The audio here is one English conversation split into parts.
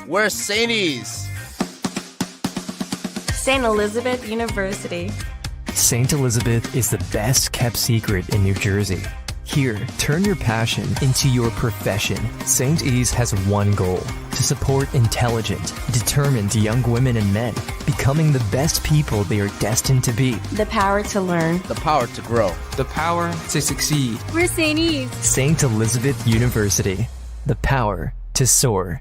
We're Sainties. St. Elizabeth University. St. Elizabeth is the best kept secret in New Jersey. Here, turn your passion into your profession. St. E's has one goal: to support intelligent, determined young women and men, becoming the best people they are destined to be. The power to learn. The power to grow. The power to succeed. We're St. E's. St. Elizabeth University. The power to soar.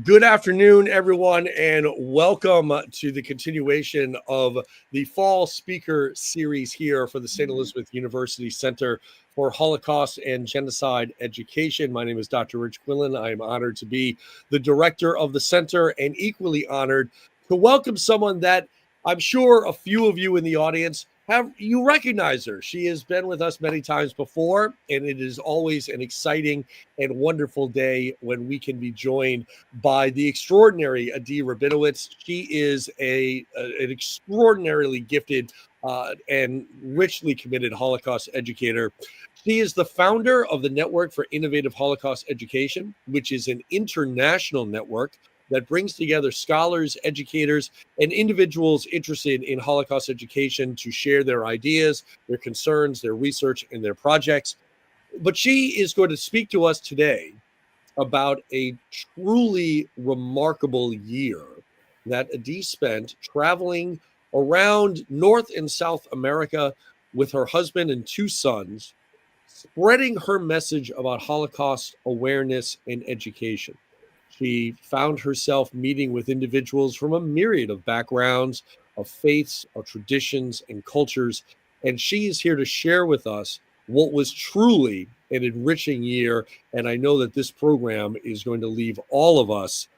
Good afternoon, everyone, and welcome to the continuation of the Fall Speaker Series here for the St. Elizabeth University Center for Holocaust and Genocide Education. My name is Dr. Rich Quillen. I am honored to be the director of the center and equally honored to welcome someone that I'm sure a few of you in the audience you recognize her. She has been with us many times before, and it is always an exciting and wonderful day when we can be joined by the extraordinary Adi Rabinowitz. She is an extraordinarily gifted and richly committed Holocaust educator. She is the founder of the Network for Innovative Holocaust Education, which is an international network that brings together scholars, educators, and individuals interested in Holocaust education to share their ideas, their concerns, their research, and their projects. But she is going to speak to us today about a truly remarkable year that Adi spent traveling around North and South America with her husband and two sons, spreading her message about Holocaust awareness and education. She found herself meeting with individuals from a myriad of backgrounds, of faiths, of traditions, and cultures. And she is here to share with us what was truly an enriching year. And I know that this program is going to leave all of us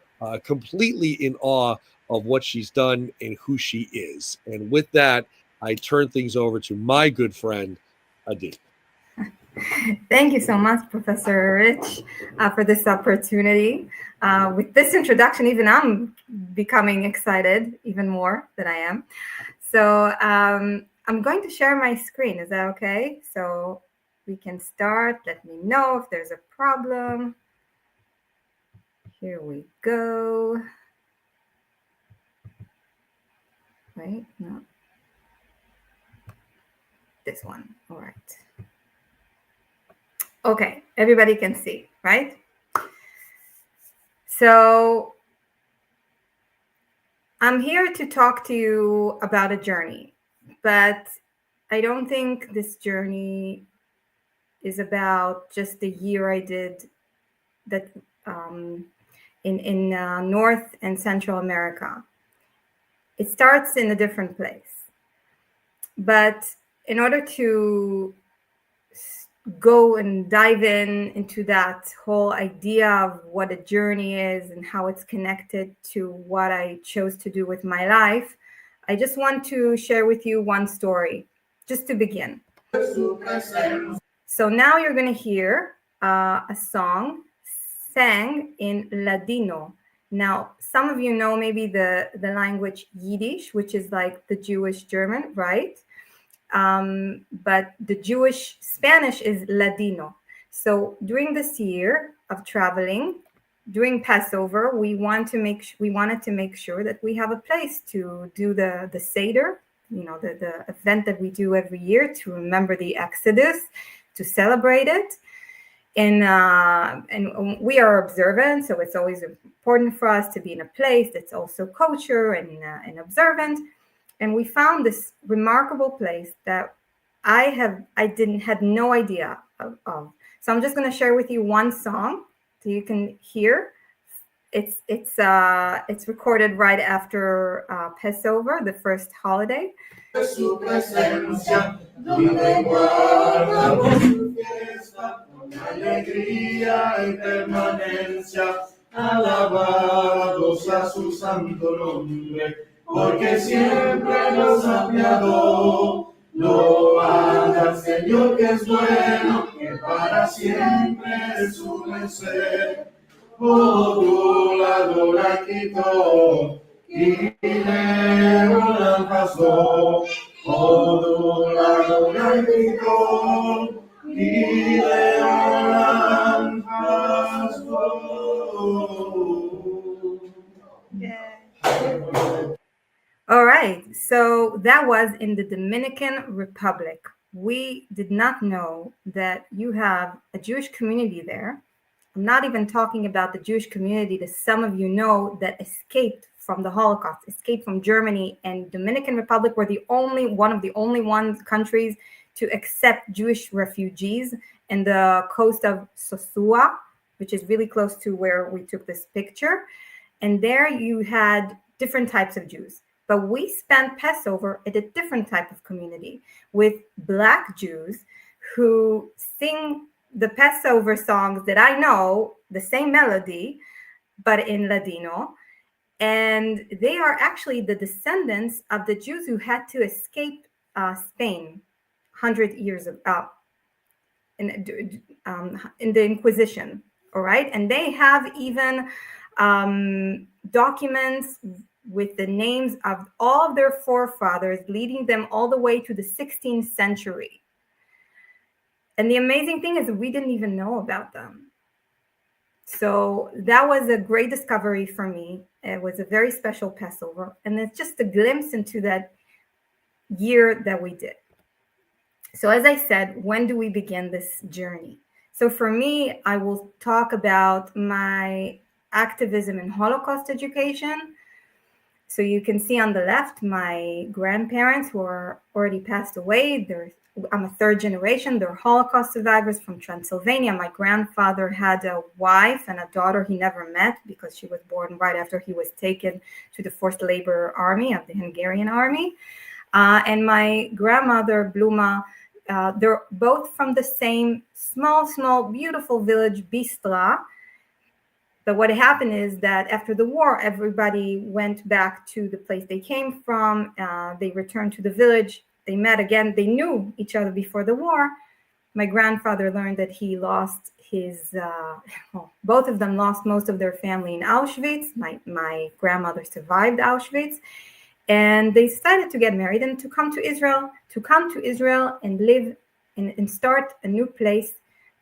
completely in awe of what she's done and who she is. And with that, I turn things over to my good friend, Adi. Thank you so much, Professor Rich, for this opportunity. With this introduction, even I'm becoming excited even more than I am. So I'm going to share my screen. Is that okay? So we can start. Let me know if there's a problem. Here we go. Wait, no. This one. All right. Okay, everybody can see, right? So I'm here to talk to you about a journey, but I don't think this journey is about just the year I did that in North and Central America. It starts in a different place. But in order to go and dive into that whole idea of what a journey is and how it's connected to what I chose to do with my life, I just want to share with you one story, just to begin. So now you're going to hear a song sang in Ladino. Now, some of you know maybe the language Yiddish, which is like the Jewish German, right? But the Jewish Spanish is Ladino. So during this year of traveling, during Passover, we wanted to make sure that we have a place to do the Seder, the event that we do every year to remember the Exodus, to celebrate it. And we are observant, so it's always important for us to be in a place that's also kosher and observant. And we found this remarkable place that I had no idea of. So I'm just going to share with you one song so you can hear. It's recorded right after Passover, the first holiday. Porque siempre nos ha amado, load al Señor que es bueno, que para siempre es su merced. Oh, tú la dora quitó, y le la pasó. Oh, tú la dora quitó, y le la pasó. right. So that was in the Dominican Republic. We did not know that you have a Jewish community there. I'm not even talking about the Jewish community that some of you know that escaped from the Holocaust, escaped from Germany, and Dominican Republic were one of the only countries to accept Jewish refugees in the coast of Sosua, which is really close to where we took this picture. And there you had different types of Jews. But we spent Passover at a different type of community with Black Jews who sing the Passover songs that I know, the same melody, but in Ladino. And they are actually the descendants of the Jews who had to escape Spain 100 years ago in the Inquisition. All right. And they have even documents with the names of all of their forefathers, leading them all the way to the 16th century. And the amazing thing is we didn't even know about them. So that was a great discovery for me. It was a very special Passover. And it's just a glimpse into that year that we did. So as I said, when do we begin this journey? So for me, I will talk about my activism in Holocaust education. So you can see on the left, my grandparents who are already passed away. I'm a third generation. They're Holocaust survivors from Transylvania. My grandfather had a wife and a daughter he never met because she was born right after he was taken to the forced labor army of the Hungarian army. And my grandmother, Bluma, they're both from the same small, beautiful village, Bistra. But what happened is that after the war, everybody went back to the place they came from. They returned to the village. They met again. They knew each other before the war. My grandfather learned that he lost both of them lost most of their family in Auschwitz. My grandmother survived Auschwitz. And they decided to get married and to come to Israel and live and start a new place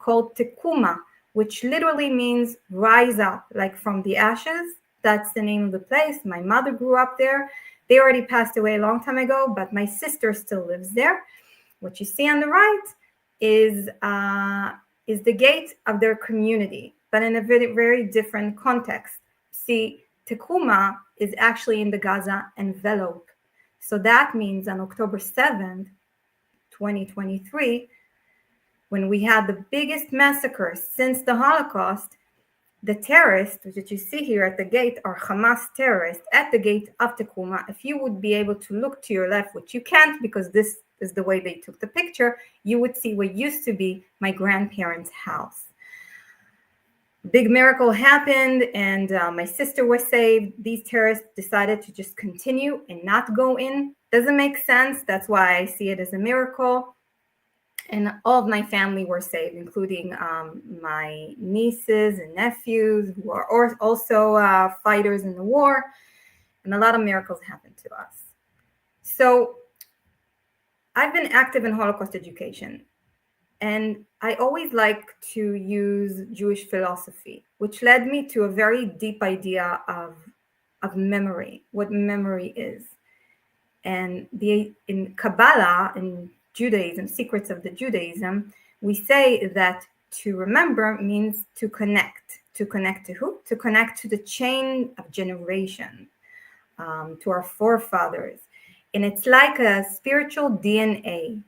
called Tekuma, which literally means rise up, like from the ashes. That's the name of the place. My mother grew up there. They already passed away a long time ago, but my sister still lives there. What you see on the right is the gate of their community, but in a very, very different context. See, Tekuma is actually in the Gaza envelope. So that means on October 7th, 2023, when we had the biggest massacre since the Holocaust, the terrorists that you see here at the gate are Hamas terrorists at the gate of Tekuma. If you would be able to look to your left, which you can't because this is the way they took the picture, you would see what used to be my grandparents' house. Big miracle happened and my sister was saved. These terrorists decided to just continue and not go in. Doesn't make sense. That's why I see it as a miracle. And all of my family were saved, including my nieces and nephews who are also fighters in the war. And a lot of miracles happened to us. So I've been active in Holocaust education. And I always like to use Jewish philosophy, which led me to a very deep idea of memory, what memory is. And in Kabbalah, in Judaism, secrets of the Judaism, we say that to remember means to connect. To connect to who? To connect to the chain of generation, to our forefathers. And it's like a spiritual DNA,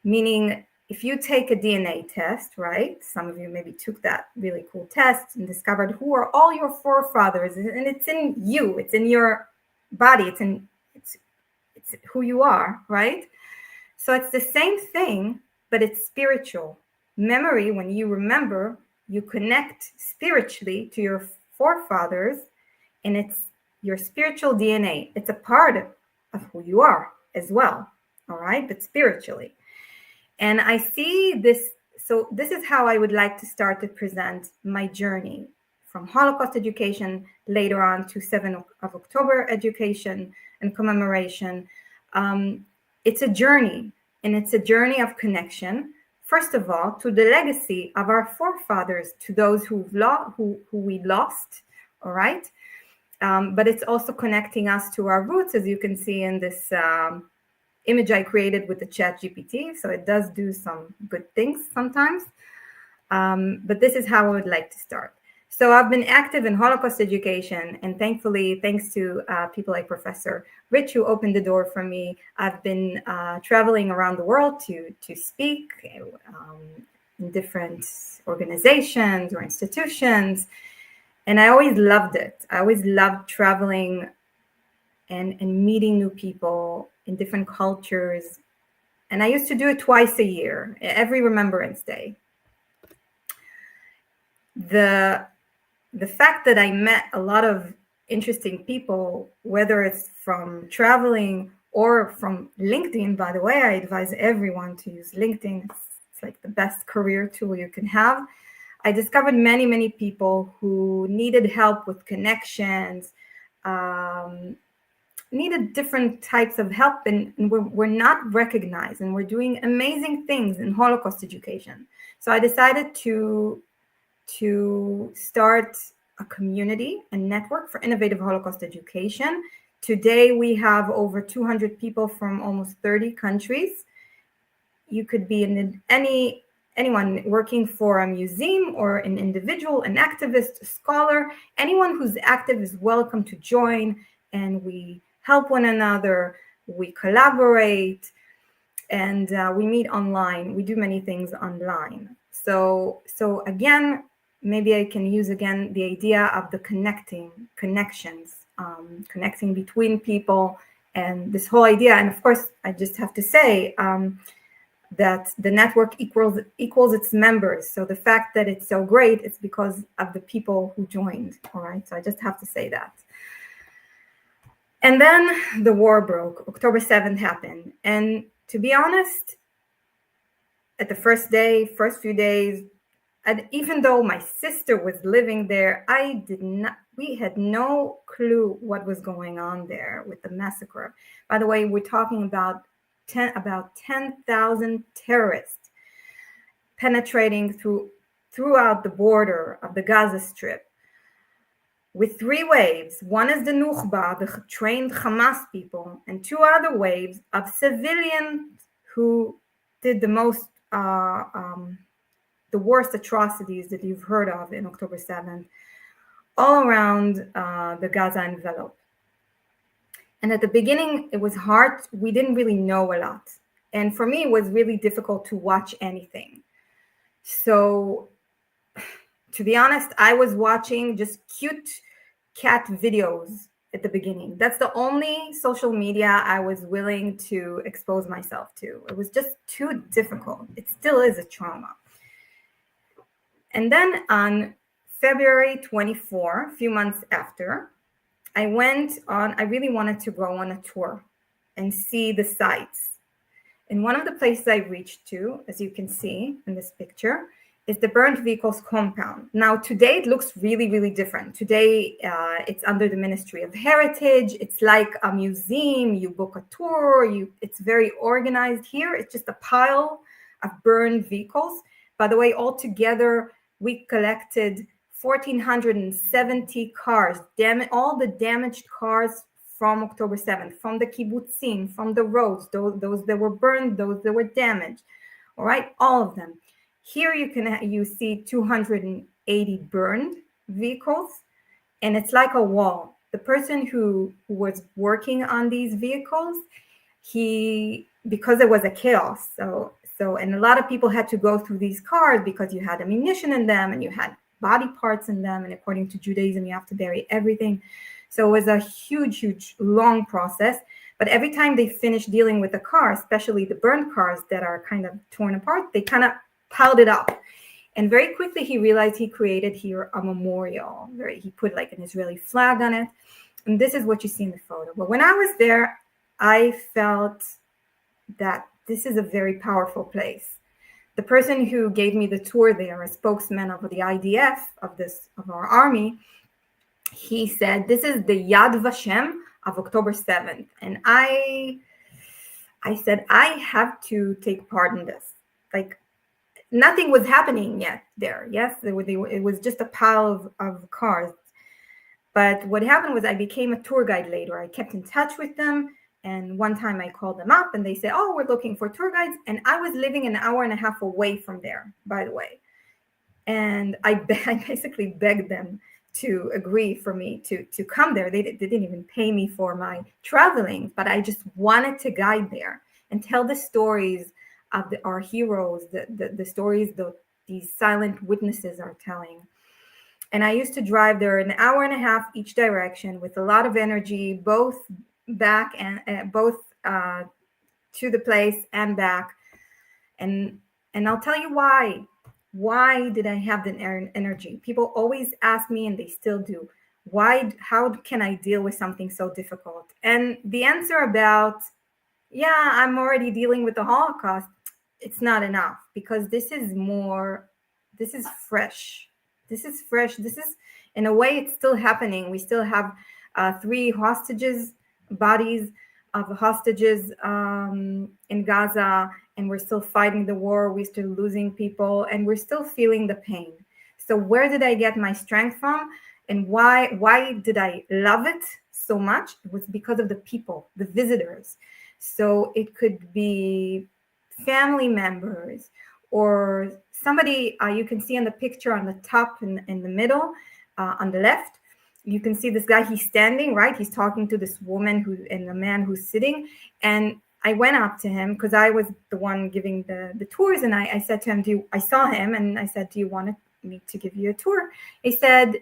meaning if you take a DNA test, right? Some of you maybe took that really cool test and discovered who are all your forefathers, and it's in you, it's in your body, it's who you are, right? So it's the same thing, but it's spiritual. Memory, when you remember, you connect spiritually to your forefathers, and it's your spiritual DNA. It's a part of who you are as well, all right? But spiritually. And I see this, so this is how I would like to start to present my journey from Holocaust education later on to 7th of October education and commemoration. It's a journey, and it's a journey of connection, first of all, to the legacy of our forefathers, to those who we lost, all right? but it's also connecting us to our roots, as you can see in this image I created with the Chat GPT. So it does do some good things sometimes. But this is how I would like to start. So I've been active in Holocaust education, and thankfully, thanks to people like Professor Rich, who opened the door for me, I've been traveling around the world to speak in different organizations or institutions. And I always loved it. I always loved traveling and meeting new people in different cultures. And I used to do it twice a year, every Remembrance Day. The fact that I met a lot of interesting people, whether it's from traveling or from LinkedIn, by the way, I advise everyone to use LinkedIn. It's like the best career tool you can have. I discovered many, many people who needed help with connections, needed different types of help, and we're not recognized, and we're doing amazing things in Holocaust education. So I decided to start a community and network for innovative Holocaust education. Today, we have over 200 people from almost 30 countries. You could be anyone working for a museum or an individual, an activist, a scholar. Anyone who's active is welcome to join, and we help one another, we collaborate, and we meet online. We do many things online. So again, maybe I can use again the idea of the connections, connecting between people, and this whole idea. And of course, I just have to say that the network equals its members. So the fact that it's so great, it's because of the people who joined. All right. So I just have to say that. And then the war broke. October 7th happened. And to be honest, at the first few days, and even though my sister was living there, we had no clue what was going on there with the massacre. By the way, we're talking about 10,000 terrorists penetrating throughout the border of the Gaza Strip with 3 waves. One is the Nukhba, the trained Hamas people, and 2 other waves of civilians who did the most the worst atrocities that you've heard of in October 7th, all around the Gaza envelope. And at the beginning, it was hard. We didn't really know a lot. And for me, it was really difficult to watch anything. So to be honest, I was watching just cute cat videos at the beginning. That's the only social media I was willing to expose myself to. It was just too difficult. It still is a trauma. And then on February 24, a few months after, I really wanted to go on a tour and see the sites. And one of the places I reached to, as you can see in this picture, is the Burned Vehicles compound. Now, today it looks really, really different. Today, it's under the Ministry of Heritage. It's like a museum. You book a tour. It's very organized. Here, it's just a pile of burned vehicles. By the way, altogether, we collected 1,470 cars, all the damaged cars from October 7th, from the kibbutzim, from the roads, those that were burned, those that were damaged, all right, all of them. Here you see 280 burned vehicles, and it's like a wall. The person who was working on these vehicles, because it was a chaos, and a lot of people had to go through these cars because you had ammunition in them and you had body parts in them. And according to Judaism, you have to bury everything. So it was a huge, huge, long process. But every time they finished dealing with the car, especially the burned cars that are kind of torn apart, they kind of piled it up. And very quickly, he realized he created here a memorial. He put like an Israeli flag on it. And this is what you see in the photo. But when I was there, I felt that this is a very powerful place. The person who gave me the tour there, a spokesman of the IDF, of our army, he said, this is the Yad Vashem of October 7th. And I said, I have to take part in this. Like, nothing was happening yet there. Yes, it was just a pile of cars. But what happened was I became a tour guide later. I kept in touch with them. And one time I called them up and they said, oh, we're looking for tour guides. And I was living an hour and a half away from there, by the way. And I basically begged them to agree for me to come there. They didn't even pay me for my traveling, but I just wanted to guide there and tell the stories of our heroes, the stories these silent witnesses are telling. And I used to drive there an hour and a half each direction with a lot of energy, both back and both to the place and back. And I'll tell you why. Why did I have the energy? People always ask me, and they still do, how can I deal with something so difficult? And the answer about, yeah, I'm already dealing with the Holocaust, it's not enough, because this is fresh. This is fresh. This is, in a way, it's still happening. We still have 3 bodies of hostages in Gaza, and we're still fighting the war. We're still losing people, and we're still feeling the pain. So where did I get my strength from? And why did I love it so much? It was because of the people, the visitors. So it could be family members or somebody you can see in the picture on the top in the middle, on the left. You can see this guy, he's standing, right? He's talking to this woman and the man who's sitting. And I went up to him because I was the one giving the tours. And I said to him, I saw him and I said, do you want me to give you a tour? He said,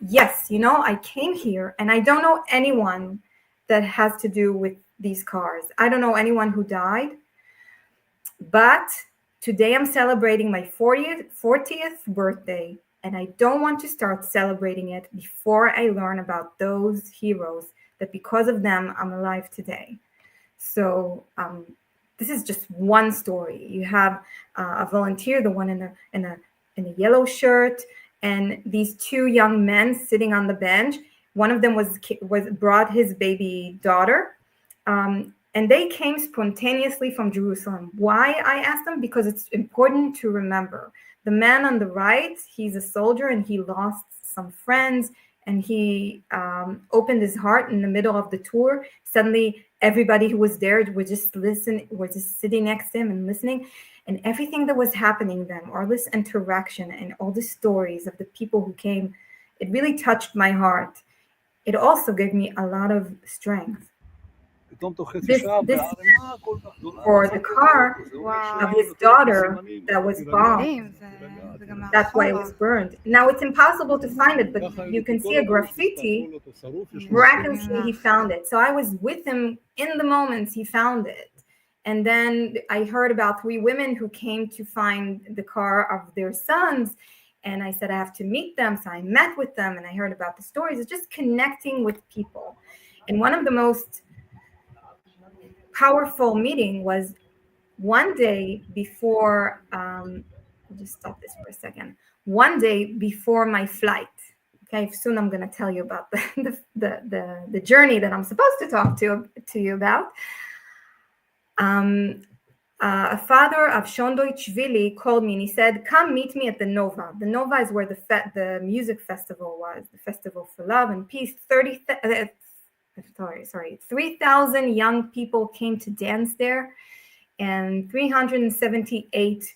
yes, I came here and I don't know anyone that has to do with these cars. I don't know anyone who died. But today I'm celebrating my 40th birthday. And I don't want to start celebrating it before I learn about those heroes that because of them, I'm alive today. So this is just one story. You have a volunteer, the one in a yellow shirt, and these 2 young men sitting on the bench. One of them brought his baby daughter, and they came spontaneously from Jerusalem. Why? I asked them, because it's important to remember. The man on the right, he's a soldier and he lost some friends and he opened his heart in the middle of the tour. Suddenly, everybody who was there was just sitting next to him and listening. And everything that was happening then, all this interaction and all the stories of the people who came, it really touched my heart. It also gave me a lot of strength. This for the car of his daughter that was bombed. That's why it was burned. Now it's impossible to find it, but you can see a graffiti. Miraculously, he found it. So I was with him in the moments he found it. And then I heard about 3 women who came to find the car of their sons. And I said, I have to meet them. So I met with them and I heard about the stories. It's just connecting with people. And one of the most powerful meeting was one day before, I'll just stop this for a second. One day before my flight. Okay, soon I'm going to tell you about the journey that I'm supposed to talk to you about. A father of Shondoichvili called me and he said, come meet me at the Nova. The Nova is where the music festival was, the Festival for Love and Peace. 3,000 young people came to dance there, and 378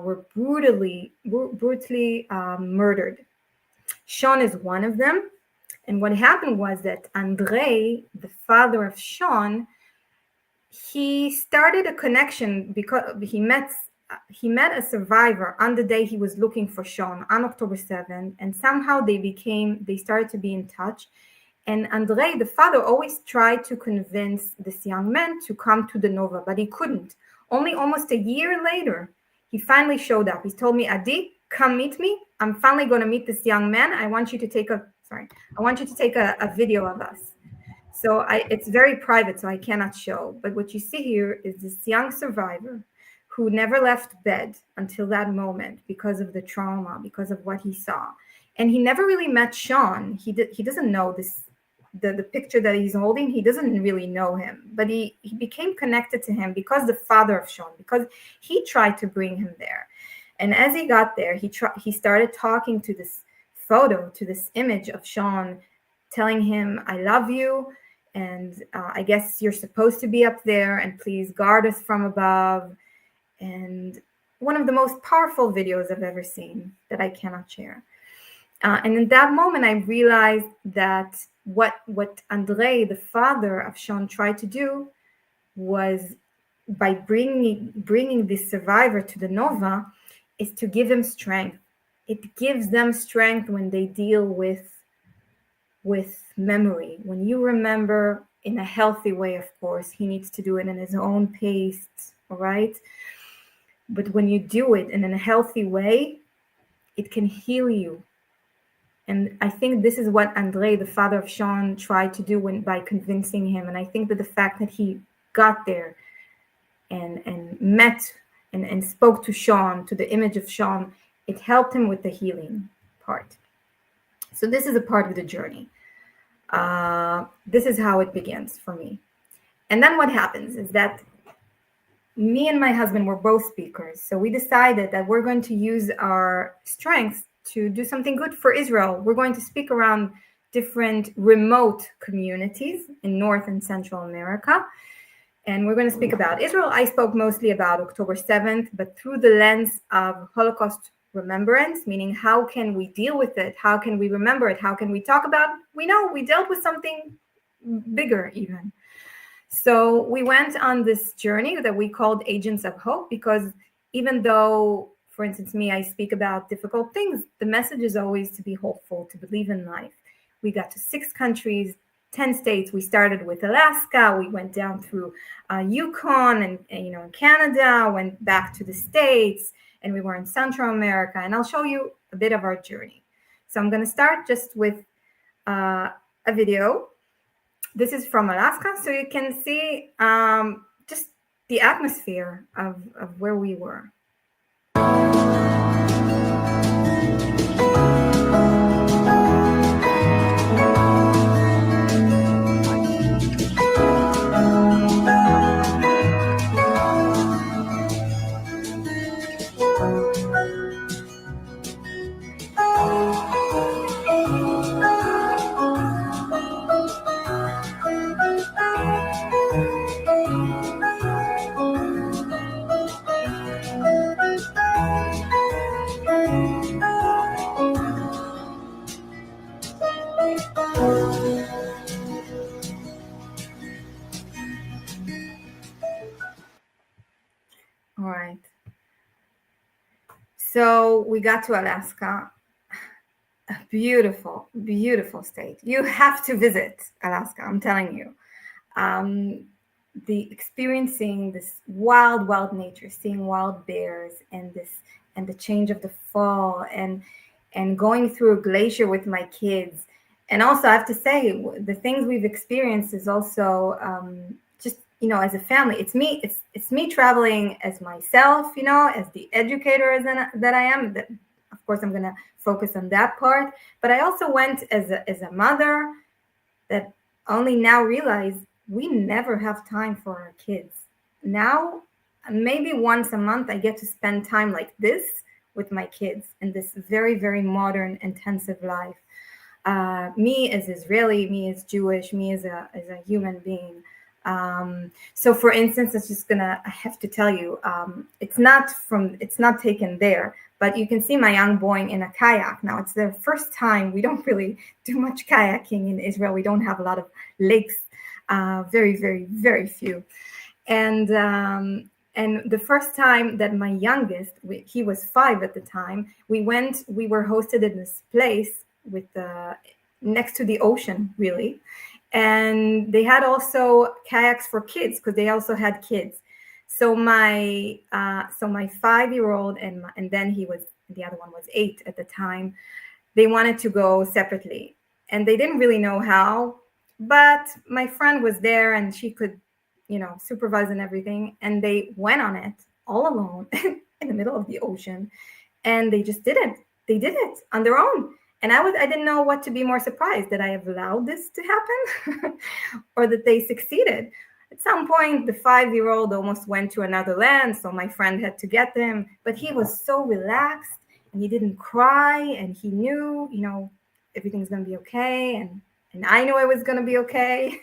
were brutally murdered. Sean is one of them. And what happened was that Andre, the father of Sean, he started a connection because he met a survivor on the day he was looking for Sean on October 7th, and somehow they started to be in touch. And Andre, the father, always tried to convince this young man to come to the Nova, but he couldn't. Only almost a year later, he finally showed up. He told me, Adi, come meet me. I'm finally going to meet this young man. I want you to take a video of us. So it's very private, so I cannot show. But what you see here is this young survivor who never left bed until that moment because of the trauma, because of what he saw. And he never really met Sean. He doesn't know this. The picture that he's holding, he doesn't really know him, but he became connected to him because the father of Sean, because he tried to bring him there. And as he got there, he started talking to this photo, to this image of Sean telling him, I love you, and I guess you're supposed to be up there, and please guard us from above. And one of the most powerful videos I've ever seen that I cannot share. And in that moment, I realized that what Andrei, the father of Sean, tried to do was, by bringing this survivor to the Nova, is to give him strength. It gives them strength when they deal with memory. When you remember in a healthy way, of course, he needs to do it in his own pace, all right? But when you do it in a healthy way, it can heal you. And I think this is what Andrei, the father of Sean, tried to do by convincing him. And I think that the fact that he got there and met and spoke to Sean, to the image of Sean, it helped him with the healing part. So this is a part of the journey. This is how it begins for me. And then what happens is that me and my husband were both speakers. So we decided that we're going to use our strengths to do something good for Israel. We're going to speak around different remote communities in North and Central America. And we're going to speak about Israel. I spoke mostly about October 7th, but through the lens of Holocaust remembrance, meaning how can we deal with it? How can we remember it? How can we talk about it? We know we dealt with something bigger even. So we went on this journey that we called Agents of Hope, because even though, for instance, me, I speak about difficult things, the message is always to be hopeful, to believe in life. We got to 6 countries, 10 states. We started with Alaska. We went down through Yukon and in Canada, went back to the States, and we were in Central America. And I'll show you a bit of our journey. So I'm going to start just with a video. This is from Alaska, so you can see just the atmosphere of where we were. All right. So we got to Alaska. A beautiful, beautiful state. You have to visit Alaska, I'm telling you. The experiencing this wild, wild nature, seeing wild bears and the change of the fall and going through a glacier with my kids. And also I have to say, the things we've experienced is also just, as a family. It's me traveling as myself, as the educator that I am. That, of course, I'm going to focus on that part. But I also went as a mother that only now realize we never have time for our kids. Now, maybe once a month, I get to spend time like this with my kids in this very, very modern, intensive life. Me as Israeli, me as Jewish, me as a human being. So for instance, I have to tell you, it's not taken there, but you can see my young boy in a kayak. Now it's their first time. We don't really do much kayaking in Israel. We don't have a lot of lakes, very, very, very few. And the first time that my youngest, he was 5 at the time, we were hosted in this place with next to the ocean, really. And they had also kayaks for kids because they also had kids. So my 5-year-old and then the other one was 8 at the time. They wanted to go separately, and they didn't really know how. But my friend was there, and she could, supervise and everything. And they went on it all alone in the middle of the ocean, and they just did it. They did it on their own. And I didn't know what to be more surprised, that I have allowed this to happen or that they succeeded. At some point, the 5-year-old almost went to another land, so my friend had to get them. But he was so relaxed, and he didn't cry, and he knew, everything's going to be okay, and I knew I was going to be okay.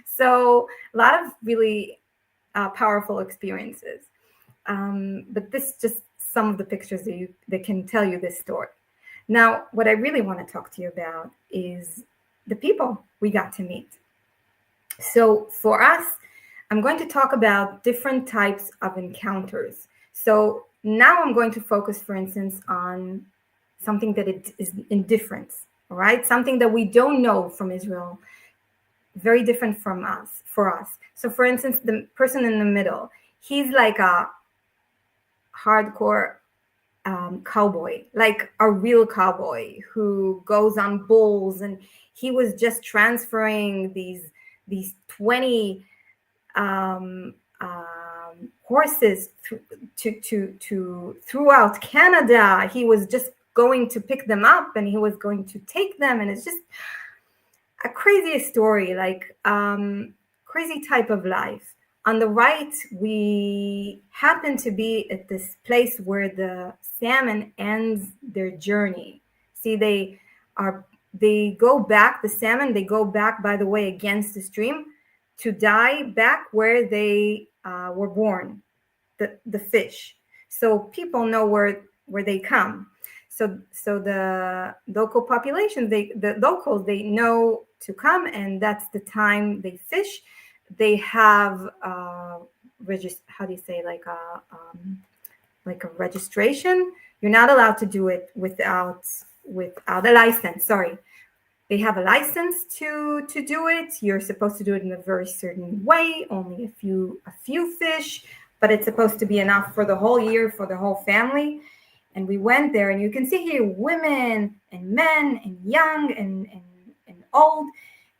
So a lot of really powerful experiences. But this just some of the pictures that can tell you this story. Now, what I really want to talk to you about is the people we got to meet. So for us, I'm going to talk about different types of encounters. So now I'm going to focus, for instance, on something that it is indifference, all right? Something that we don't know from Israel, very different from us, for us. So for instance, the person in the middle, he's like a hardcore cowboy, like a real cowboy who goes on bulls, and he was just transferring these 20 horses to throughout Canada. He was just going to pick them up, and he was going to take them, and it's just a crazy story, like crazy type of life. On the right, we happen to be at this place where the salmon ends their journey. See, they go back, the salmon, they go back, by the way, against the stream to die back where they were born, the fish. So people know where they come. So the local population, the locals, they know to come, and that's the time they fish. They have how do you say, like a registration. You're not allowed to do it without a license. Sorry, they have a license to do it. You're supposed to do it in a very certain way. Only a few fish, but it's supposed to be enough for the whole year, for the whole family. And we went there, and you can see here women and men and young and old,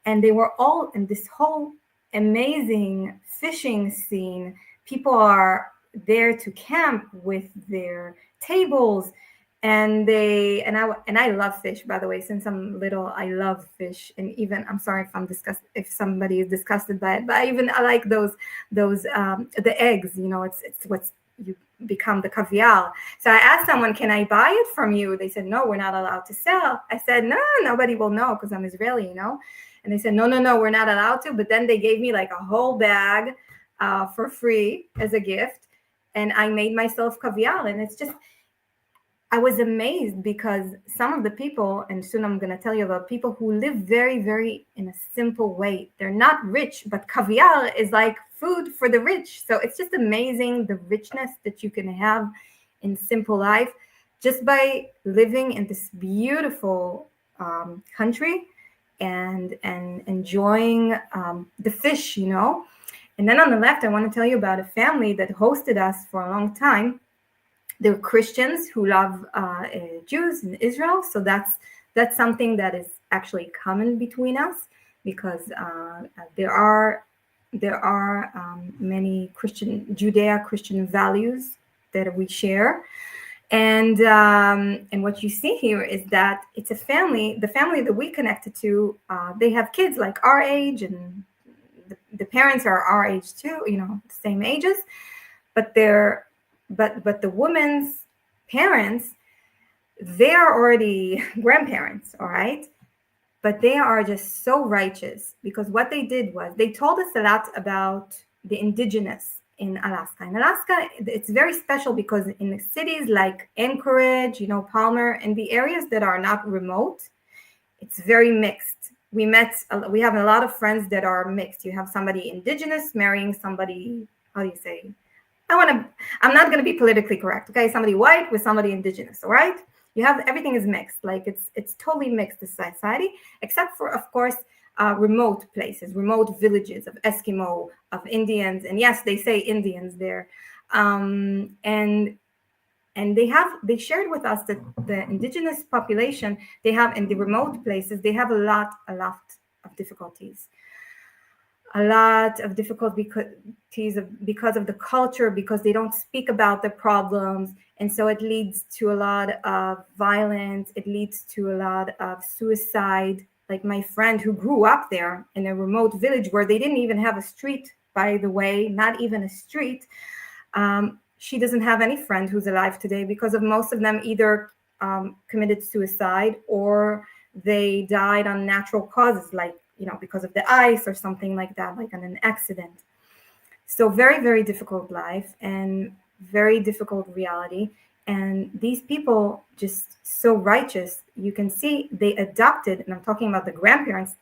and they were all in this whole amazing fishing scene. People are there to camp with their tables, and I love fish, by the way. Since I'm little, I love fish, and even I'm sorry if somebody is disgusted by it, but I like those the eggs. It's what's you become the caviar. So I asked someone, can I buy it from you? They said, no, we're not allowed to sell. I said, no, nobody will know because I'm Israeli, And they said, no, we're not allowed to. But then they gave me like a whole bag for free as a gift. And I made myself caviar. And it's just, I was amazed because some of the people, and soon I'm going to tell you about people who live very, very in a simple way. They're not rich, but caviar is like food for the rich. So it's just amazing the richness that you can have in simple life just by living in this beautiful country and enjoying the fish, And then on the left, I want to tell you about a family that hosted us for a long time. They're Christians who love Jews in Israel. So that's something that is actually common between us, because there are many Judeo-Christian values that we share. And what you see here is that it's a family, the family that we connected to, they have kids like our age, and the parents are our age too, same ages, but the woman's parents, they are already grandparents, all right? But they are just so righteous, because what they did was they told us a lot about the indigenous in Alaska. In Alaska, it's very special because in the cities like Anchorage, Palmer, and the areas that are not remote, it's very mixed. We have a lot of friends that are mixed. You have somebody indigenous marrying somebody, how do you say? I'm not going to be politically correct, okay? Somebody white with somebody indigenous, all right? You have, everything is mixed, like it's totally mixed, the society, except for, of course, remote places, remote villages of Eskimo, of Indians, and yes, they say Indians there, and they shared with us that the indigenous population, they have in the remote places, they have a lot of difficulties. A lot of difficulties because of the culture, because they don't speak about the problems. And so it leads to a lot of violence. It leads to a lot of suicide. Like my friend who grew up there in a remote village where they didn't even have a street, by the way, not even a street. she doesn't have any friend who's alive today because of most of them either committed suicide or they died on natural causes, like, because of the ice or something like that, like on an accident. So very, very difficult life and very difficult reality. And these people, just so righteous, you can see they adopted, and I'm talking about the grandparents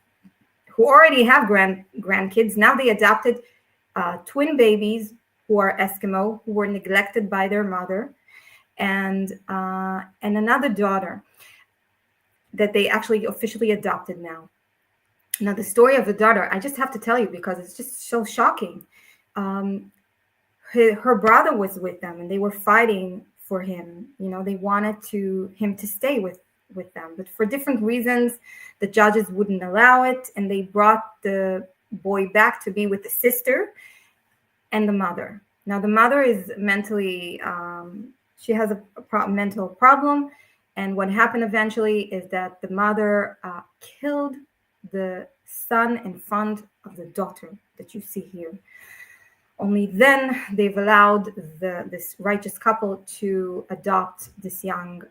who already have grandkids. Now they adopted twin babies who are Eskimo, who were neglected by their mother, and another daughter that they actually officially adopted now. Now, the story of the daughter, I just have to tell you because it's just so shocking. Her brother was with them, and they were fighting for him. They wanted him to stay with them, but for different reasons, the judges wouldn't allow it, and they brought the boy back to be with the sister and the mother. Now, the mother is mentally, she has a mental problem, and what happened eventually is that the mother killed the son in front of the daughter that you see here. Only then they've allowed this righteous couple to adopt this young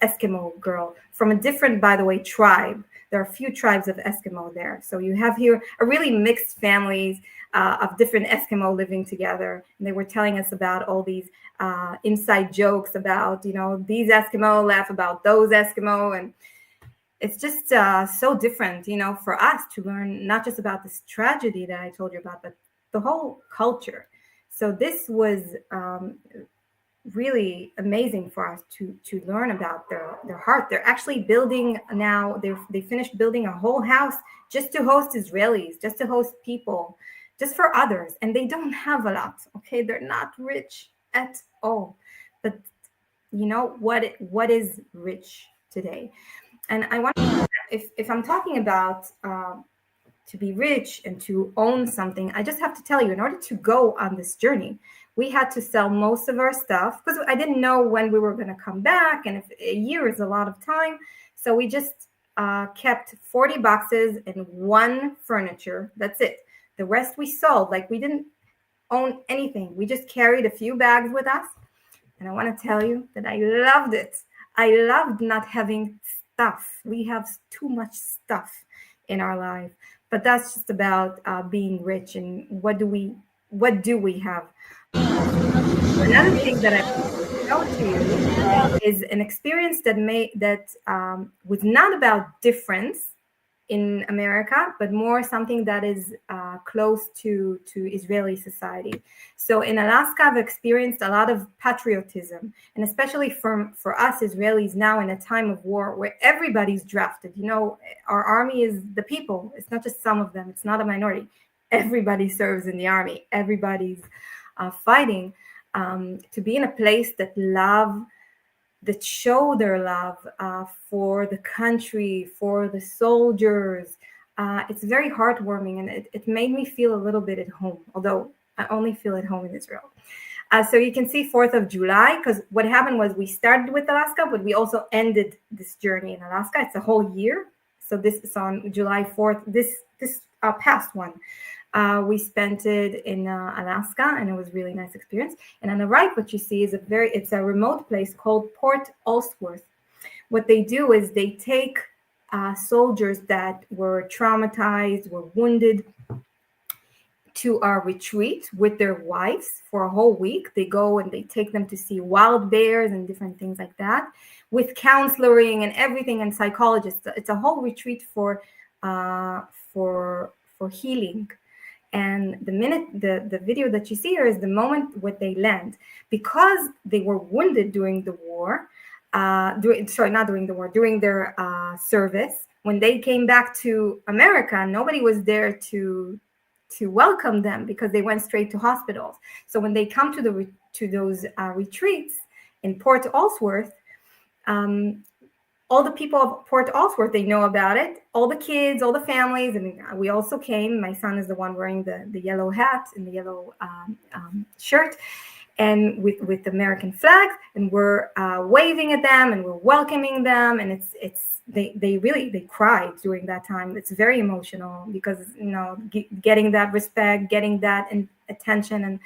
Eskimo girl from a different, by the way, tribe. There are a few tribes of Eskimo there. So you have here a really mixed families of different Eskimo living together. And they were telling us about all these inside jokes about, these Eskimo laugh about those Eskimo. And it's just so different, for us to learn not just about this tragedy that I told you about, but the whole culture. So this was really amazing for us to learn about their heart. They're actually building now, they finished building a whole house just to host Israelis, just to host people, just for others. And they don't have a lot, okay? They're not rich at all. But what is rich today? And I want to, if I'm talking about to be rich and to own something, I just have to tell you, in order to go on this journey, we had to sell most of our stuff because I didn't know when we were going to come back. And if a year is a lot of time. So we just kept 40 boxes and one furniture. That's it. The rest we sold. Like, we didn't own anything. We just carried a few bags with us. And I want to tell you that I loved it. I loved not having stuff. We have too much stuff in our life. But that's just about being rich and what do we have. Another thing that I want to show to you is an experience that was not about difference in America, but more something that is close to Israeli society. So in Alaska, I've experienced a lot of patriotism, and especially for us Israelis now in a time of war where everybody's drafted. Our army is the people. It's not just some of them. It's not a minority. Everybody serves in the army. Everybody's fighting to be in a place that show their love for the country, for the soldiers. It's very heartwarming, and it made me feel a little bit at home, although I only feel at home in Israel. So you can see 4th of July, because what happened was we started with Alaska, but we also ended this journey in Alaska. It's a whole year. So this is on July 4th, this past one. We spent it in Alaska, and it was a really nice experience. And on the right, what you see is it's a remote place called Port Ellsworth. What they do is they take soldiers that were traumatized, were wounded, to a retreat with their wives for a whole week. They go and they take them to see wild bears and different things like that, with counseling and everything, and psychologists. It's a whole retreat for healing. And the video that you see here is the moment when they land, because they were wounded during the war. During their service. When they came back to America, nobody was there to welcome them because they went straight to hospitals. So when they come to those retreats in Port Ellsworth, all the people of Port Ellsworth, they know about it. All the kids, all the families, and we also came. My son is the one wearing the yellow hat and the yellow shirt, and with the American flags, and we're waving at them and we're welcoming them, and they cried during that time. It's very emotional because getting that respect, getting that attention,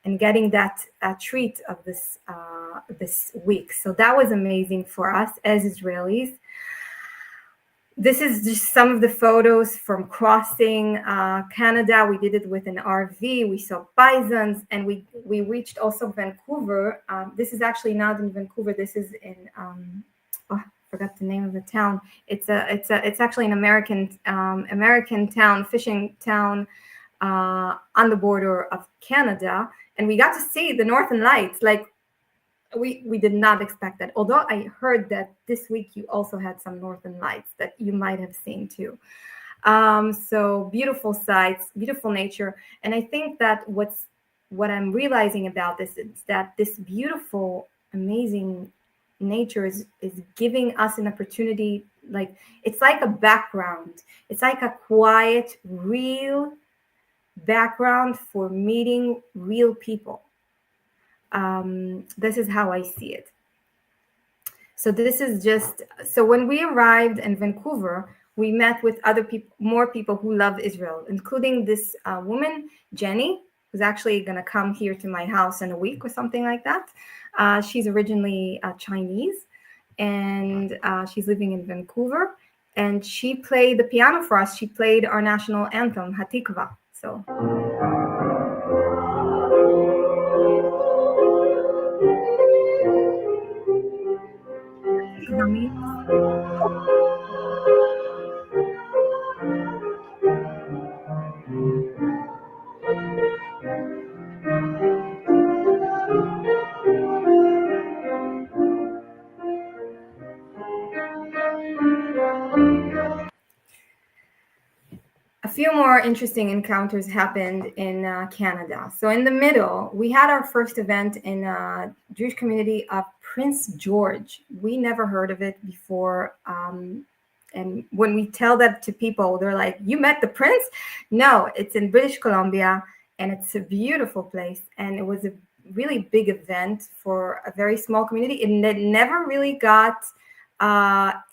and getting that treat of this week. So that was amazing for us as Israelis. This is just some of the photos from crossing Canada. We did it with an RV. We saw bisons, and we reached also Vancouver. This is actually not in Vancouver. This is in I forgot the name of the town. It's actually an American town, fishing town on the border of Canada, and we got to see the Northern Lights. Like we did not expect that. Although I heard that this week you also had some Northern Lights that you might have seen too. So beautiful sights, beautiful nature, and I think that what I'm realizing about this is that this beautiful, amazing nature is giving us an opportunity. Like it's like a background. It's like a quiet, real background for meeting real people. This is how I see it. So this is just, so when we arrived in Vancouver, we met with more people who love Israel, including this woman, Jenny, who's actually going to come here to my house in a week or something like that. She's originally Chinese, and she's living in Vancouver, and she played the piano for us. She played our national anthem, Hatikva. So. A few more interesting encounters happened in Canada. So in the middle, we had our first event in a Jewish community of Prince George. We never heard of it before. And when we tell that to people, they're like, you met the prince? No, it's in British Columbia, and it's a beautiful place. And it was a really big event for a very small community. And it never really got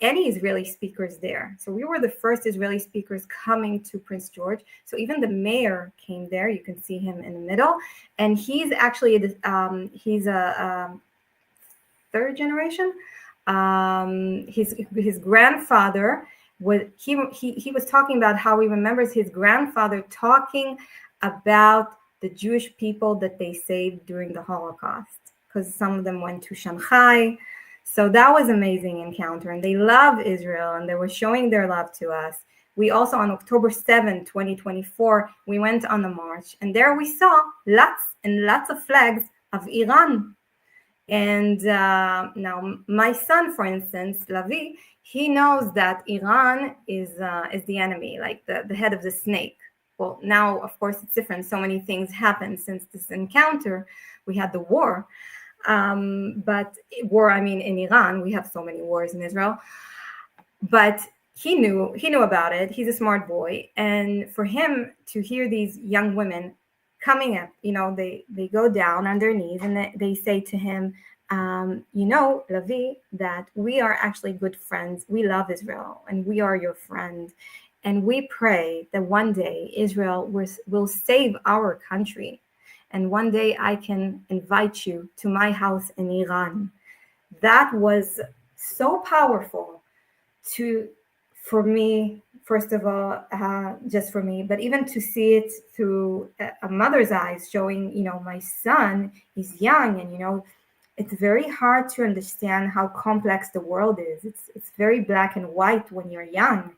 any Israeli speakers there. So we were the first Israeli speakers coming to Prince George. So even the mayor came there. You can see him in the middle. And he's actually, he's a third generation. His grandfather he was talking about how he remembers his grandfather talking about the Jewish people that they saved during the Holocaust, because some of them went to Shanghai. So that was an amazing encounter, and they love Israel, and they were showing their love to us. We also, on October 7, 2024, we went on the march, and there we saw lots and lots of flags of Iran. And now my son, for instance, Lavi, he knows that Iran is the enemy, like the head of the snake. Well, now, of course, it's different. So many things happened since this encounter. We had the war. But war, I mean, in Iran, we have so many wars in Israel. But he knew about it. He's a smart boy. And for him to hear these young women coming up, they go down on their knees and they say to him, Lavi, that we are actually good friends. We love Israel and we are your friend. And we pray that one day Israel will save our country. And one day I can invite you to my house in Iran. That was so powerful for me, first of all, just for me, but even to see it through a mother's eyes, showing, my son is young, and, it's very hard to understand how complex the world is. It's very black and white when you're young,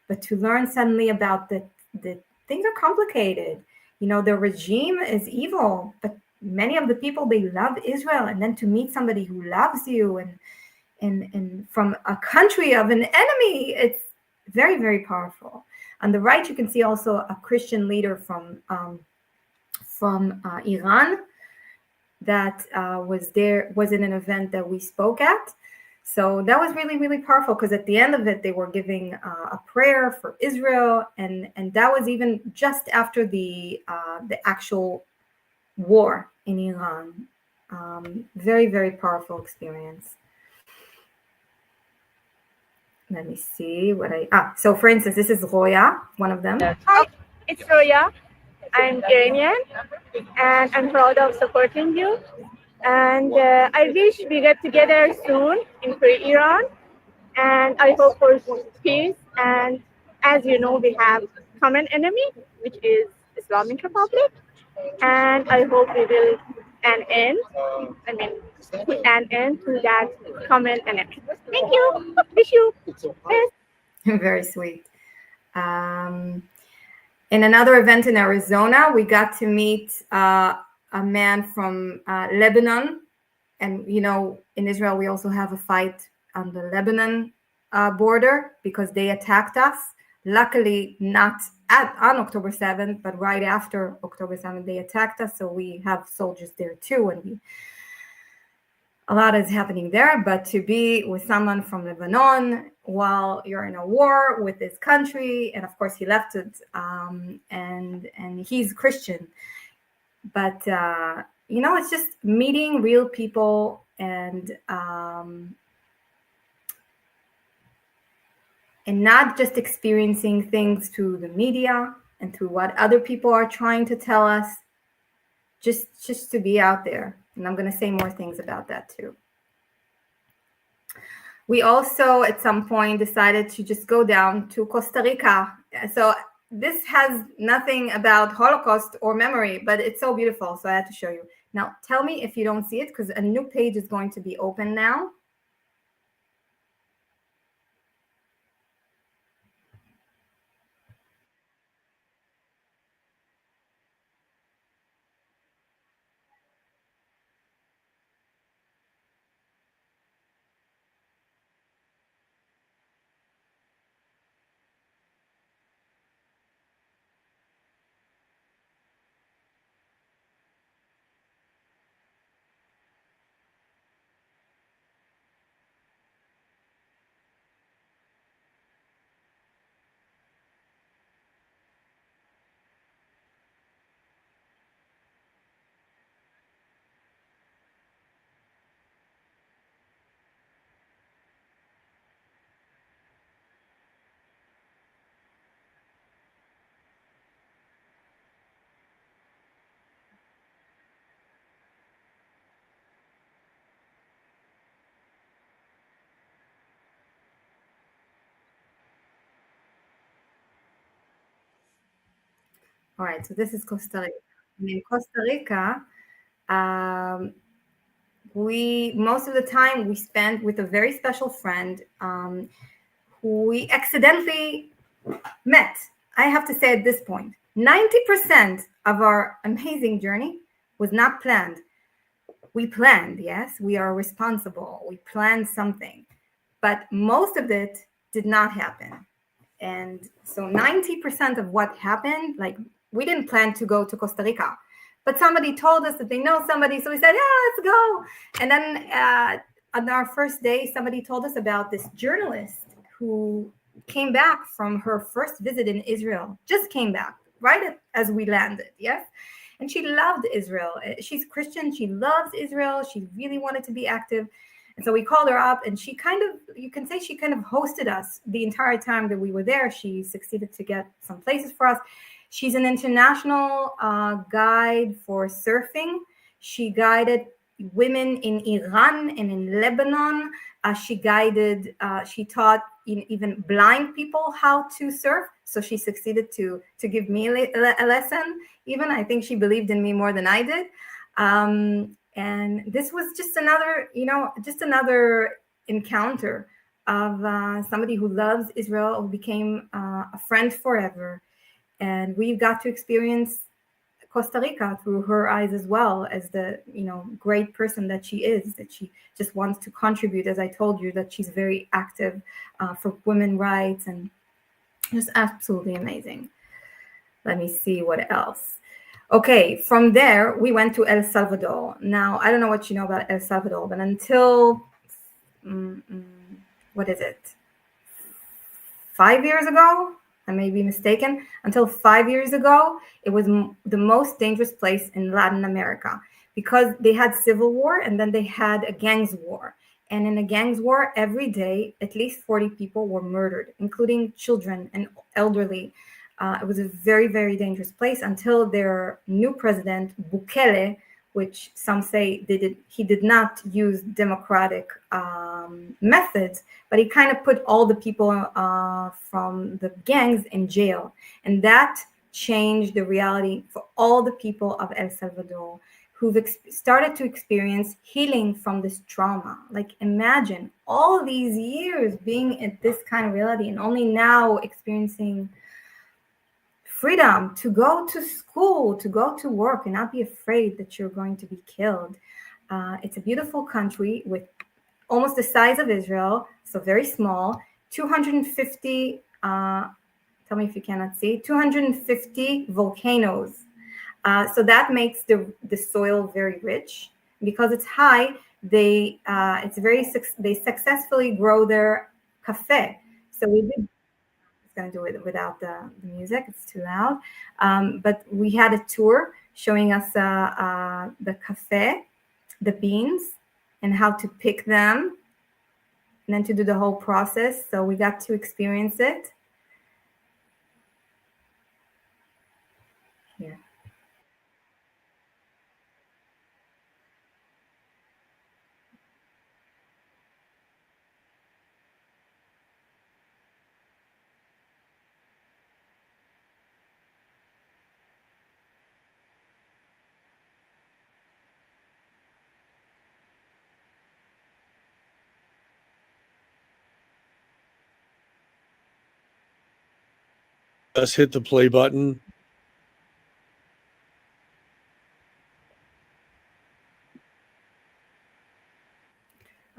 but to learn suddenly about the things are complicated. The regime is evil, but many of the people, they love Israel. And then to meet somebody who loves you and from a country of an enemy, it's very, very powerful. On the right, you can see also a Christian leader from Iran that was in an event that we spoke at. So that was really, really powerful, because at the end of it, they were giving a prayer for Israel, and that was even just after the actual war in Iran. Very, very powerful experience. Let me see what so for instance, this is Roya, one of them. Hi, it's Roya. I'm Iranian, and I'm proud of supporting you. And I wish we get together soon in Free Iran. And I hope for peace. And as you know, we have common enemy, which is Islamic Republic. And I hope we will an end. I mean, put an end to that common enemy. Thank you. Wish you best. Very sweet. In another event in Arizona, we got to meet a man from Lebanon. And, you know, in Israel, we also have a fight on the Lebanon border because they attacked us. Luckily, not on October 7th, but right after October 7th, they attacked us. So we have soldiers there too. And a lot is happening there. But to be with someone from Lebanon while you're in a war with this country, and of course he left it, and he's Christian. But, you know, it's just meeting real people and not just experiencing things through the media and through what other people are trying to tell us, just to be out there. And I'm going to say more things about that too. We also, at some point, decided to just go down to Costa Rica. So this has nothing about Holocaust or memory, but it's so beautiful. So I had to show you. Now, tell me if you don't see it, because a new page is going to be open now. All right, so this is Costa Rica. And in Costa Rica, we most of the time we spend with a very special friend who we accidentally met. I have to say at this point, 90% of our amazing journey was not planned. We planned, yes, we are responsible. We planned something, but most of it did not happen. And so 90% of what happened, like we didn't plan to go to Costa Rica, but somebody told us that they know somebody. So we said, yeah, let's go. And then on our first day, somebody told us about this journalist who came back from her first visit in Israel, just came back right as we landed. Yes. And she loved Israel. She's Christian. She loves Israel. She really wanted to be active. And so we called her up, and she kind of, you can say she kind of hosted us the entire time that we were there. She succeeded to get some places for us. She's an international guide for surfing. She guided women in Iran and in Lebanon. She taught even blind people how to surf. So she succeeded to give me a lesson. Even I think she believed in me more than I did. And this was just another, just another encounter of somebody who loves Israel, who became a friend forever. And we got to experience Costa Rica through her eyes as well, as the, great person that she is, that she just wants to contribute, as I told you, that she's very active for women's rights, and just absolutely amazing. Let me see what else. Okay, from there, we went to El Salvador. Now, I don't know what you know about El Salvador, but until, what is it? 5 years ago? I may be mistaken. Until 5 years ago, it was the most dangerous place in Latin America because they had civil war and then they had a gangs war. And in a gangs war, every day, at least 40 people were murdered, including children and elderly. It was a very, very dangerous place until their new president, Bukele, which some say he did not use democratic methods, but he kind of put all the people from the gangs in jail. And that changed the reality for all the people of El Salvador who've started to experience healing from this trauma. Like, imagine all these years being in this kind of reality and only now experiencing freedom to go to school, to go to work, and not be afraid that you're going to be killed. It's a beautiful country with almost the size of Israel, so very small, 250, tell me if you cannot see, 250 volcanoes. So that makes the soil very rich. Because it's high, they successfully grow their cafe. So we did. Going to do it without the music, it's too loud, but we had a tour showing us the cafe, the beans, and how to pick them, and then to do the whole process. So we got to experience it here. Just hit the play button.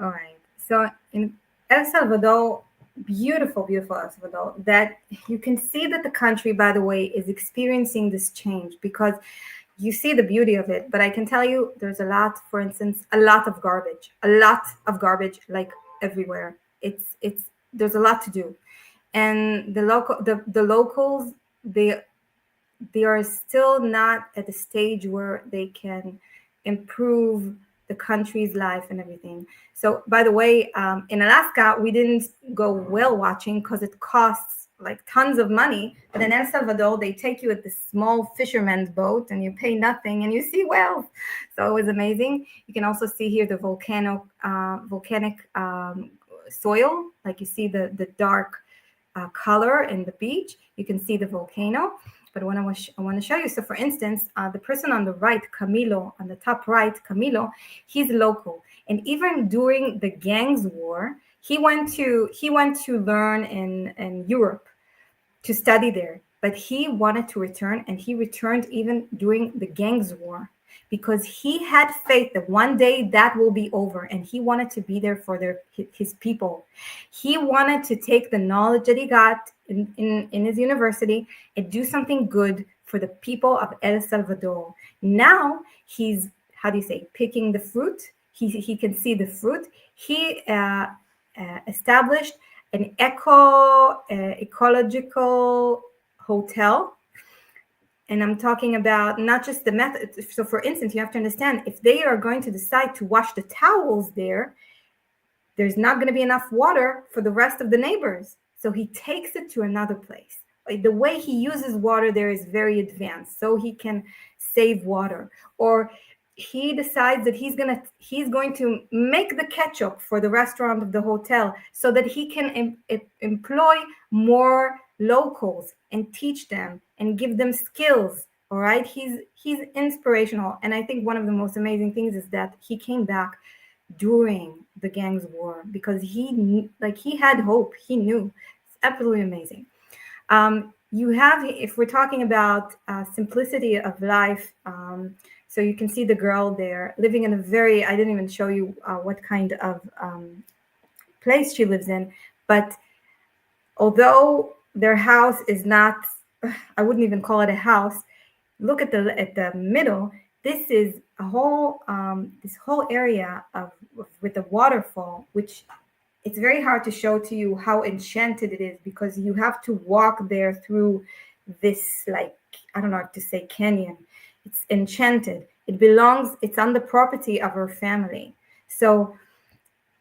All right. So in El Salvador, beautiful, beautiful El Salvador, that you can see that the country, by the way, is experiencing this change because you see the beauty of it. But I can tell you there's a lot, for instance, a lot of garbage, like everywhere. There's a lot to do. And the locals, they are still not at the stage where they can improve the country's life and everything. So, by the way, in Alaska, we didn't go whale watching because it costs like tons of money. But in El Salvador, they take you at this small fisherman's boat and you pay nothing and you see whales. So it was amazing. You can also see here the volcanic soil, like you see the dark color in the beach. You can see the volcano. But what I want to show you, so for instance, the person on the right, Camilo, on the top right, Camilo, he's local. And even during the gangs war, he went to learn in Europe to study there. But he wanted to return, and he returned even during the gangs war because he had faith that one day that will be over, and he wanted to be there for his people. He wanted to take the knowledge that he got in his university and do something good for the people of El Salvador. Now he's, picking the fruit. He can see the fruit. He established an ecological hotel. And I'm talking about not just the method. So for instance, you have to understand, if they are going to decide to wash the towels there, there's not going to be enough water for the rest of the neighbors. So he takes it to another place. Like, the way he uses water there is very advanced, so he can save water. Or he decides that he's going to make the ketchup for the restaurant of the hotel so that he can employ more locals and teach them and give them skills. All right, he's inspirational. And I think one of the most amazing things is that he came back during the gangs war because he had hope. He knew. It's absolutely amazing. You have, if we're talking about simplicity of life, so you can see the girl there living in a very, I didn't even show you what kind of place she lives in, but although their house is not, I wouldn't even call it a house, look at the middle. This is a whole this whole area with the waterfall, which it's very hard to show to you how enchanted it is because you have to walk there through this, like, I don't know how to say, canyon. It's enchanted. It's on the property of her family. So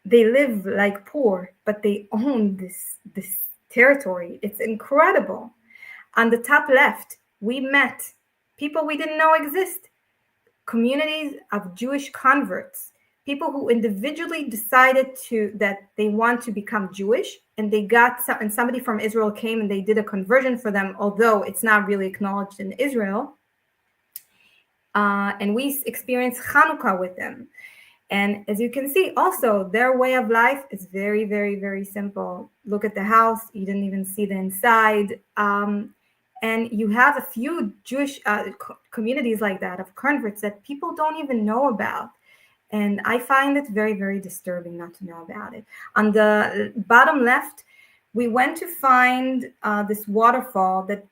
they live like poor, but they own this territory. It's incredible. On the top left, we met people we didn't know exist, communities of Jewish converts, people who individually decided that they want to become Jewish, and and somebody from Israel came and they did a conversion for them, although it's not really acknowledged in Israel. And we experienced Hanukkah with them. And as you can see, also, their way of life is very, very, very simple. Look at the house. You didn't even see the inside. And you have a few Jewish communities like that of converts that people don't even know about. And I find it very, very disturbing not to know about it. On the bottom left, we went to find this waterfall that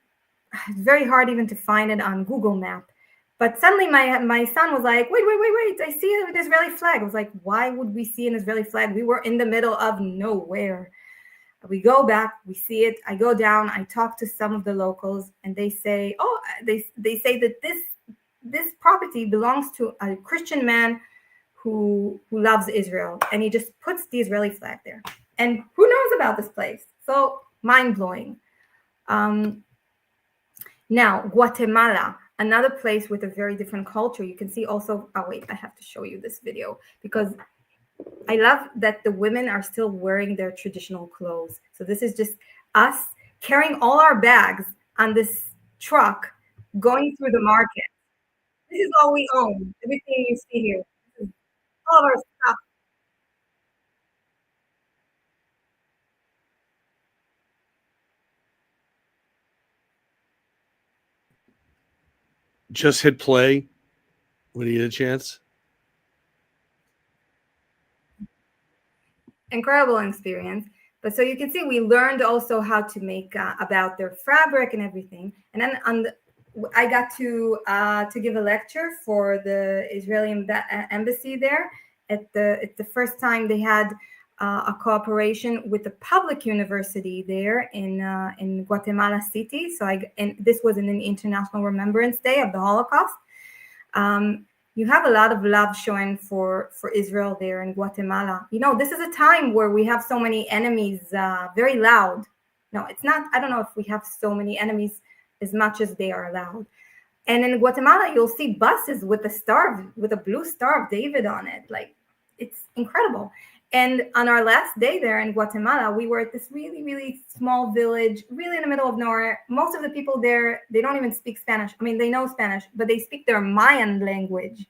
it's very hard even to find it on Google Map. But suddenly my son was like, wait, I see an Israeli flag. I was like, why would we see an Israeli flag? We were in the middle of nowhere. We go back, we see it. I go down, I talk to some of the locals, and they say, they say that this property belongs to a Christian man who loves Israel, and he just puts the Israeli flag there. And who knows about this place? So mind-blowing. Now, Guatemala, another place with a very different culture. You can see also, I have to show you this video because I love that the women are still wearing their traditional clothes. So this is just us carrying all our bags on this truck going through the market. This is all we own, everything you see here. This is all of our stuff. Just hit play when you get a chance. Incredible experience. But so you can see, we learned also how to make about their fabric and everything. And then I got to give a lecture for the Israeli embassy there. It's the first time they had a cooperation with the public university there in Guatemala City. And this was in an International Remembrance Day of the Holocaust. You have a lot of love showing for Israel there in Guatemala. You know, this is a time where we have so many enemies, very loud. No, it's not. I don't know if we have so many enemies as much as they are loud. And in Guatemala, you'll see buses with a blue Star of David on it. Like, it's incredible. And on our last day there in Guatemala, we were at this really, really small village, really in the middle of nowhere. Most of the people there, they don't even speak Spanish. I mean, they know Spanish, but they speak their Mayan language.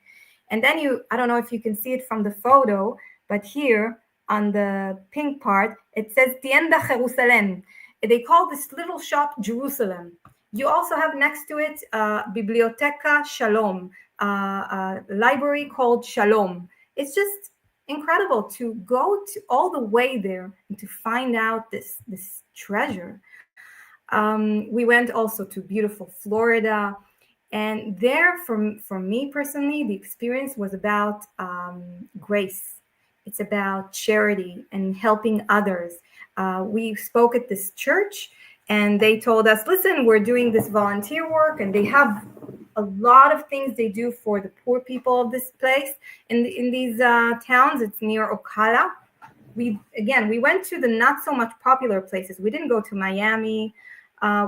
And then I don't know if you can see it from the photo, but here on the pink part, it says Tienda Jerusalem. They call this little shop Jerusalem. You also have next to it Biblioteca Shalom, a library called Shalom. It's just incredible to go all the way there and to find out this treasure. We went also to beautiful Florida, and there, for me personally, the experience was about grace. It's about charity and helping others. We spoke at this church, and they told us, listen, we're doing this volunteer work, and they have a lot of things they do for the poor people of this place in these towns. It's near Ocala. We went to the not so much popular places. We didn't go to Miami.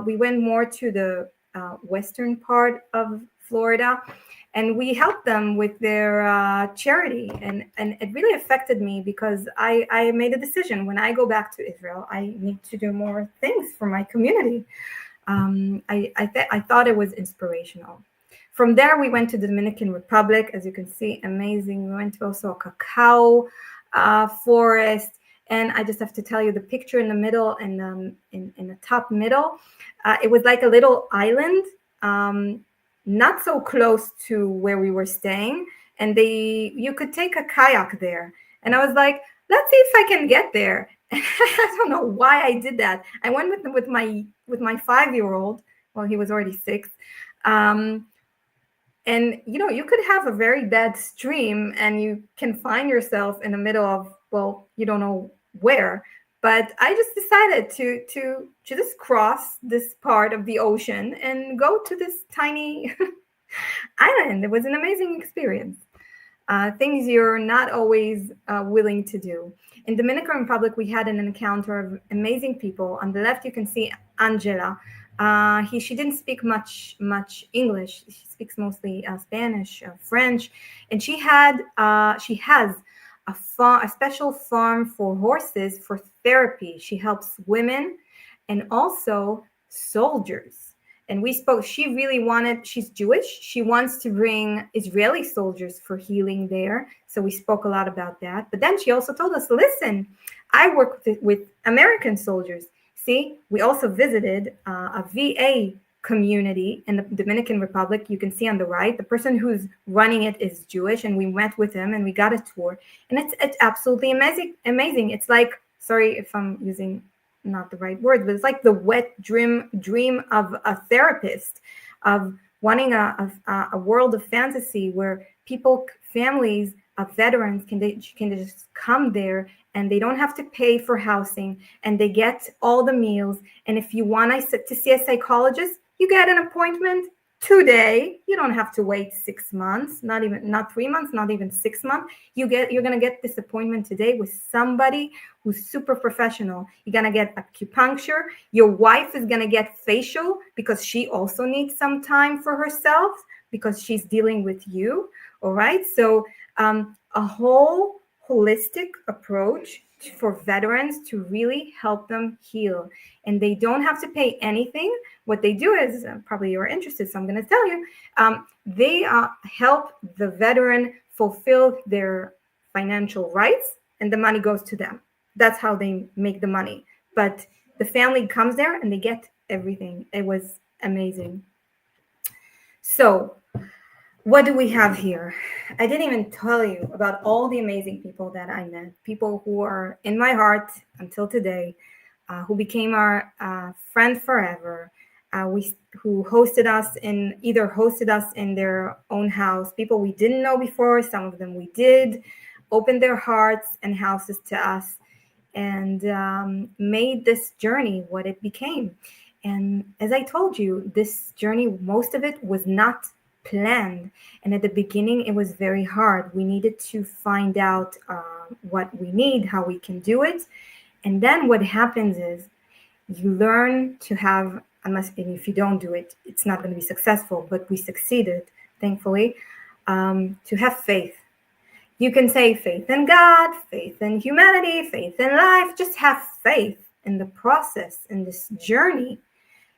We went more to the western part of Florida, and we helped them with their charity. And it really affected me because I made a decision. When I go back to Israel, I need to do more things for my community. I thought it was inspirational. From there, we went to the Dominican Republic. As you can see, amazing. We went to also a cacao forest. And I just have to tell you, the picture in the middle and in the top middle, it was like a little island, not so close to where we were staying. And you could take a kayak there. And I was like, let's see if I can get there. I don't know why I did that. I went with my 5-year-old. Well, he was already 6. And, you know, you could have a very bad stream and you can find yourself in the middle of, well, you don't know where. But I just decided to just cross this part of the ocean and go to this tiny island. It was an amazing experience. Things you're not always willing to do. In Dominican Republic, we had an encounter of amazing people. On the left, you can see Angela. She didn't speak much English. She speaks mostly Spanish, French, and she has a special farm for horses for therapy. She helps women and also soldiers. And we spoke. She really wanted. She's Jewish. She wants to bring Israeli soldiers for healing there. So we spoke a lot about that. But then she also told us, listen, I work with American soldiers. See, we also visited a VA community in the Dominican Republic. You can see on the right, the person who's running it is Jewish, and we went with him and we got a tour. And it's absolutely amazing. It's like, sorry if I'm using not the right word, but it's like the wet dream of a therapist, of wanting a world of fantasy where families of veterans can just come there, and they don't have to pay for housing, and they get all the meals. And if you want to see a psychologist, you get an appointment today. You don't have to wait 6 months, not 3 months, not even 6 months. You're going to get this appointment today with somebody who's super professional. You're going to get acupuncture. Your wife is going to get facial because she also needs some time for herself because she's dealing with you. All right. So a whole holistic approach for veterans to really help them heal. And they don't have to pay anything. What they do is, probably you're interested, so I'm going to tell you, they help the veteran fulfill their financial rights, and the money goes to them. That's how they make the money. But the family comes there and they get everything. It was amazing. So what do we have here? I didn't even tell you about all the amazing people that I met, people who are in my heart until today, who became our friend forever, who hosted us in their own house, people we didn't know before, some of them we did, opened their hearts and houses to us, and made this journey what it became. And as I told you, this journey, most of it was not planned. And at the beginning, it was very hard. We needed to find out what we need, how we can do it. And then what happens is you learn to have, if you don't do it, it's not going to be successful, but we succeeded, thankfully, to have faith. You can say faith in God, faith in humanity, faith in life, just have faith in the process, in this journey,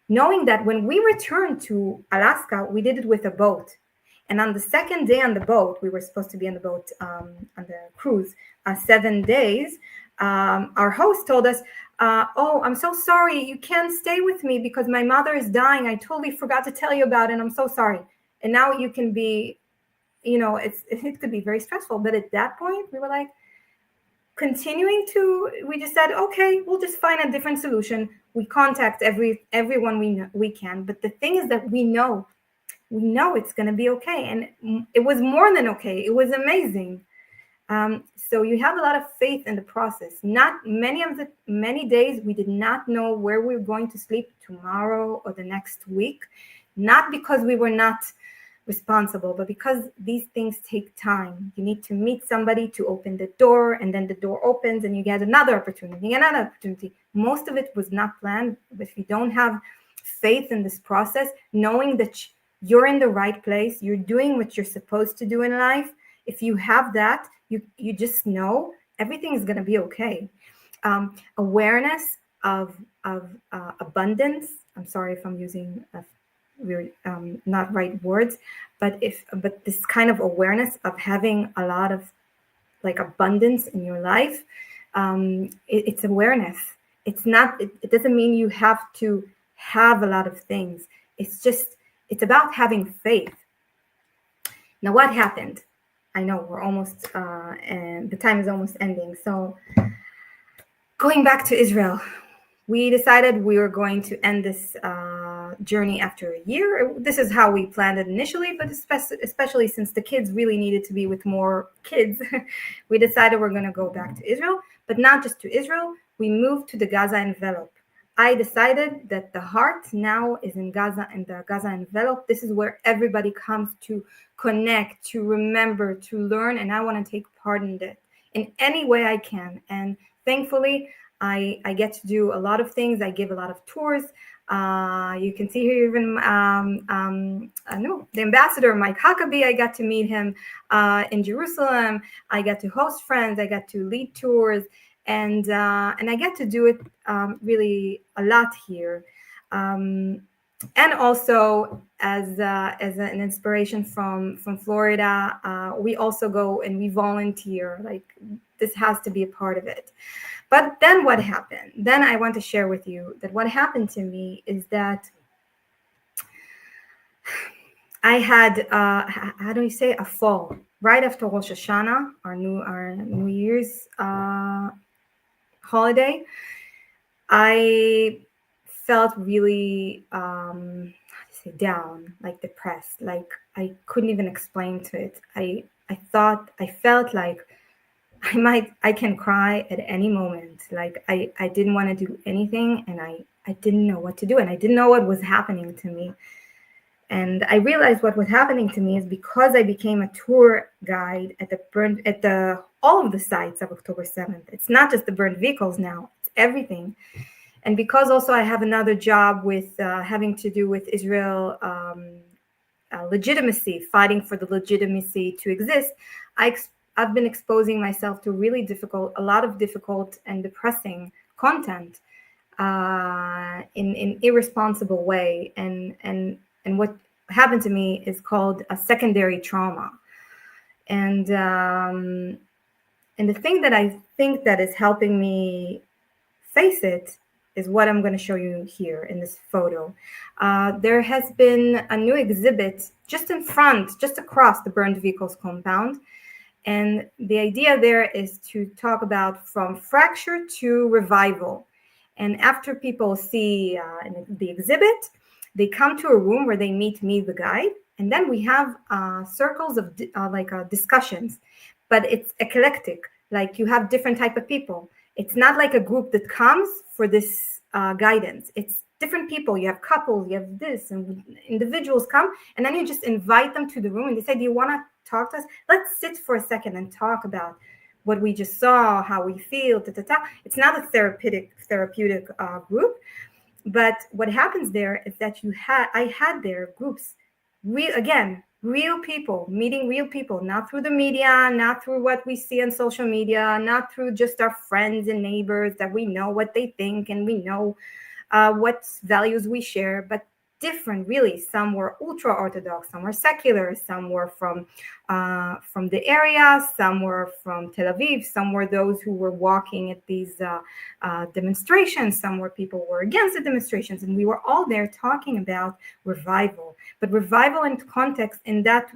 knowing that when we returned to Alaska, we did it with a boat. And on the second day on the boat, we were supposed to be on the boat on the cruise 7 days. Our host told us, oh, I'm so sorry. You can't stay with me because my mother is dying. I totally forgot to tell you about it. I'm so sorry. And now you can be, it could be very stressful. But at that point, we were like, we just said, okay, we'll just find a different solution. We contact everyone we can. But the thing is that we know it's going to be okay. And it was more than okay. It was amazing. So you have a lot of faith in the process. Not many days we did not know where we were going to sleep tomorrow or the next week, not because we were not responsible, but because these things take time. You need to meet somebody to open the door, and then the door opens and you get another opportunity. Most of it was not planned. But if you don't have faith in this process, knowing that you're in the right place, you're doing what you're supposed to do in life, if you have that, you just know everything is going to be okay. Awareness of abundance. I'm sorry if I'm using not right words, but this kind of awareness of having a lot of like abundance in your life, it's awareness. It's not. It doesn't mean you have to have a lot of things. It's about having faith. Now, what happened? I know we're almost, and the time is almost ending. So going back to Israel, we decided we were going to end this journey after a year. This is how we planned it initially, but especially since the kids really needed to be with more kids, we decided we're going to go back to Israel, but not just to Israel. We moved to the Gaza envelope. I decided that the heart now is in Gaza and the Gaza envelope. This is where everybody comes to connect, to remember, to learn, and I want to take part in it in any way I can. And thankfully, I get to do a lot of things. I give a lot of tours. You can see here even the ambassador, Mike Huckabee. I got to meet him in Jerusalem. I got to host friends. I got to lead tours, and I get to do it really a lot here. And also as an inspiration from Florida, we also go and we volunteer. Like, this has to be a part of it. But then what happened? Then I want to share with you that what happened to me is that I had how do you say, a fall right after Rosh Hashanah, our New Year's holiday. I felt really down, like depressed, like I couldn't even explain to it. I felt like I can cry at any moment. Like I didn't want to do anything, and I didn't know what to do, and I didn't know what was happening to me. And I realized what was happening to me is because I became a tour guide at all of the sites of October 7th. It's not just the burned vehicles now, it's everything. And because also I have another job with having to do with Israel legitimacy, fighting for the legitimacy to exist, I've been exposing myself to a lot of difficult and depressing content in irresponsible way. And what happened to me is called a secondary trauma. And the thing that I think that is helping me face it is what I'm going to show you here in this photo. There has been a new exhibit just across the burned vehicles compound. And the idea there is to talk about from fracture to revival. And after people see the exhibit, they come to a room where they meet me, the guide. And then we have circles of discussions, but it's eclectic. Like, you have different type of people. It's not like a group that comes for this guidance. It's different people. You have couples, you have this, and individuals come, and then you just invite them to the room and they say, do you want to talk to us? Let's sit for a second and talk about what we just saw, how we feel, It's not a therapeutic group, but what happens there is that I had there groups, real people, meeting real people, not through the media, not through what we see on social media, not through just our friends and neighbors that we know what they think and we know what values we share, but different, really. Some were ultra orthodox, some were secular, some were from the area, some were from Tel Aviv, some were those who were walking at these demonstrations, some were people who were against the demonstrations, and we were all there talking about revival. But revival in context, in that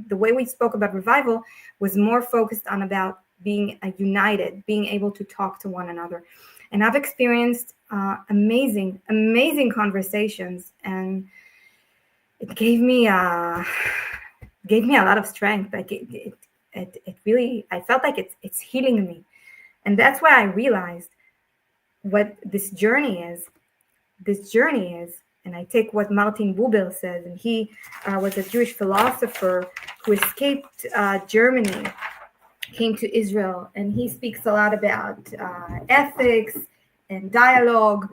the way we spoke about revival was more focused on about being united, being able to talk to one another. And I've experienced amazing conversations, and it gave me a lot of strength. Like it really, I felt like it's healing me, and that's why I realized what this journey is. This journey is, and I take what Martin Buber says, and he was a Jewish philosopher who escaped Germany, came to Israel, and he speaks a lot about ethics and dialogue.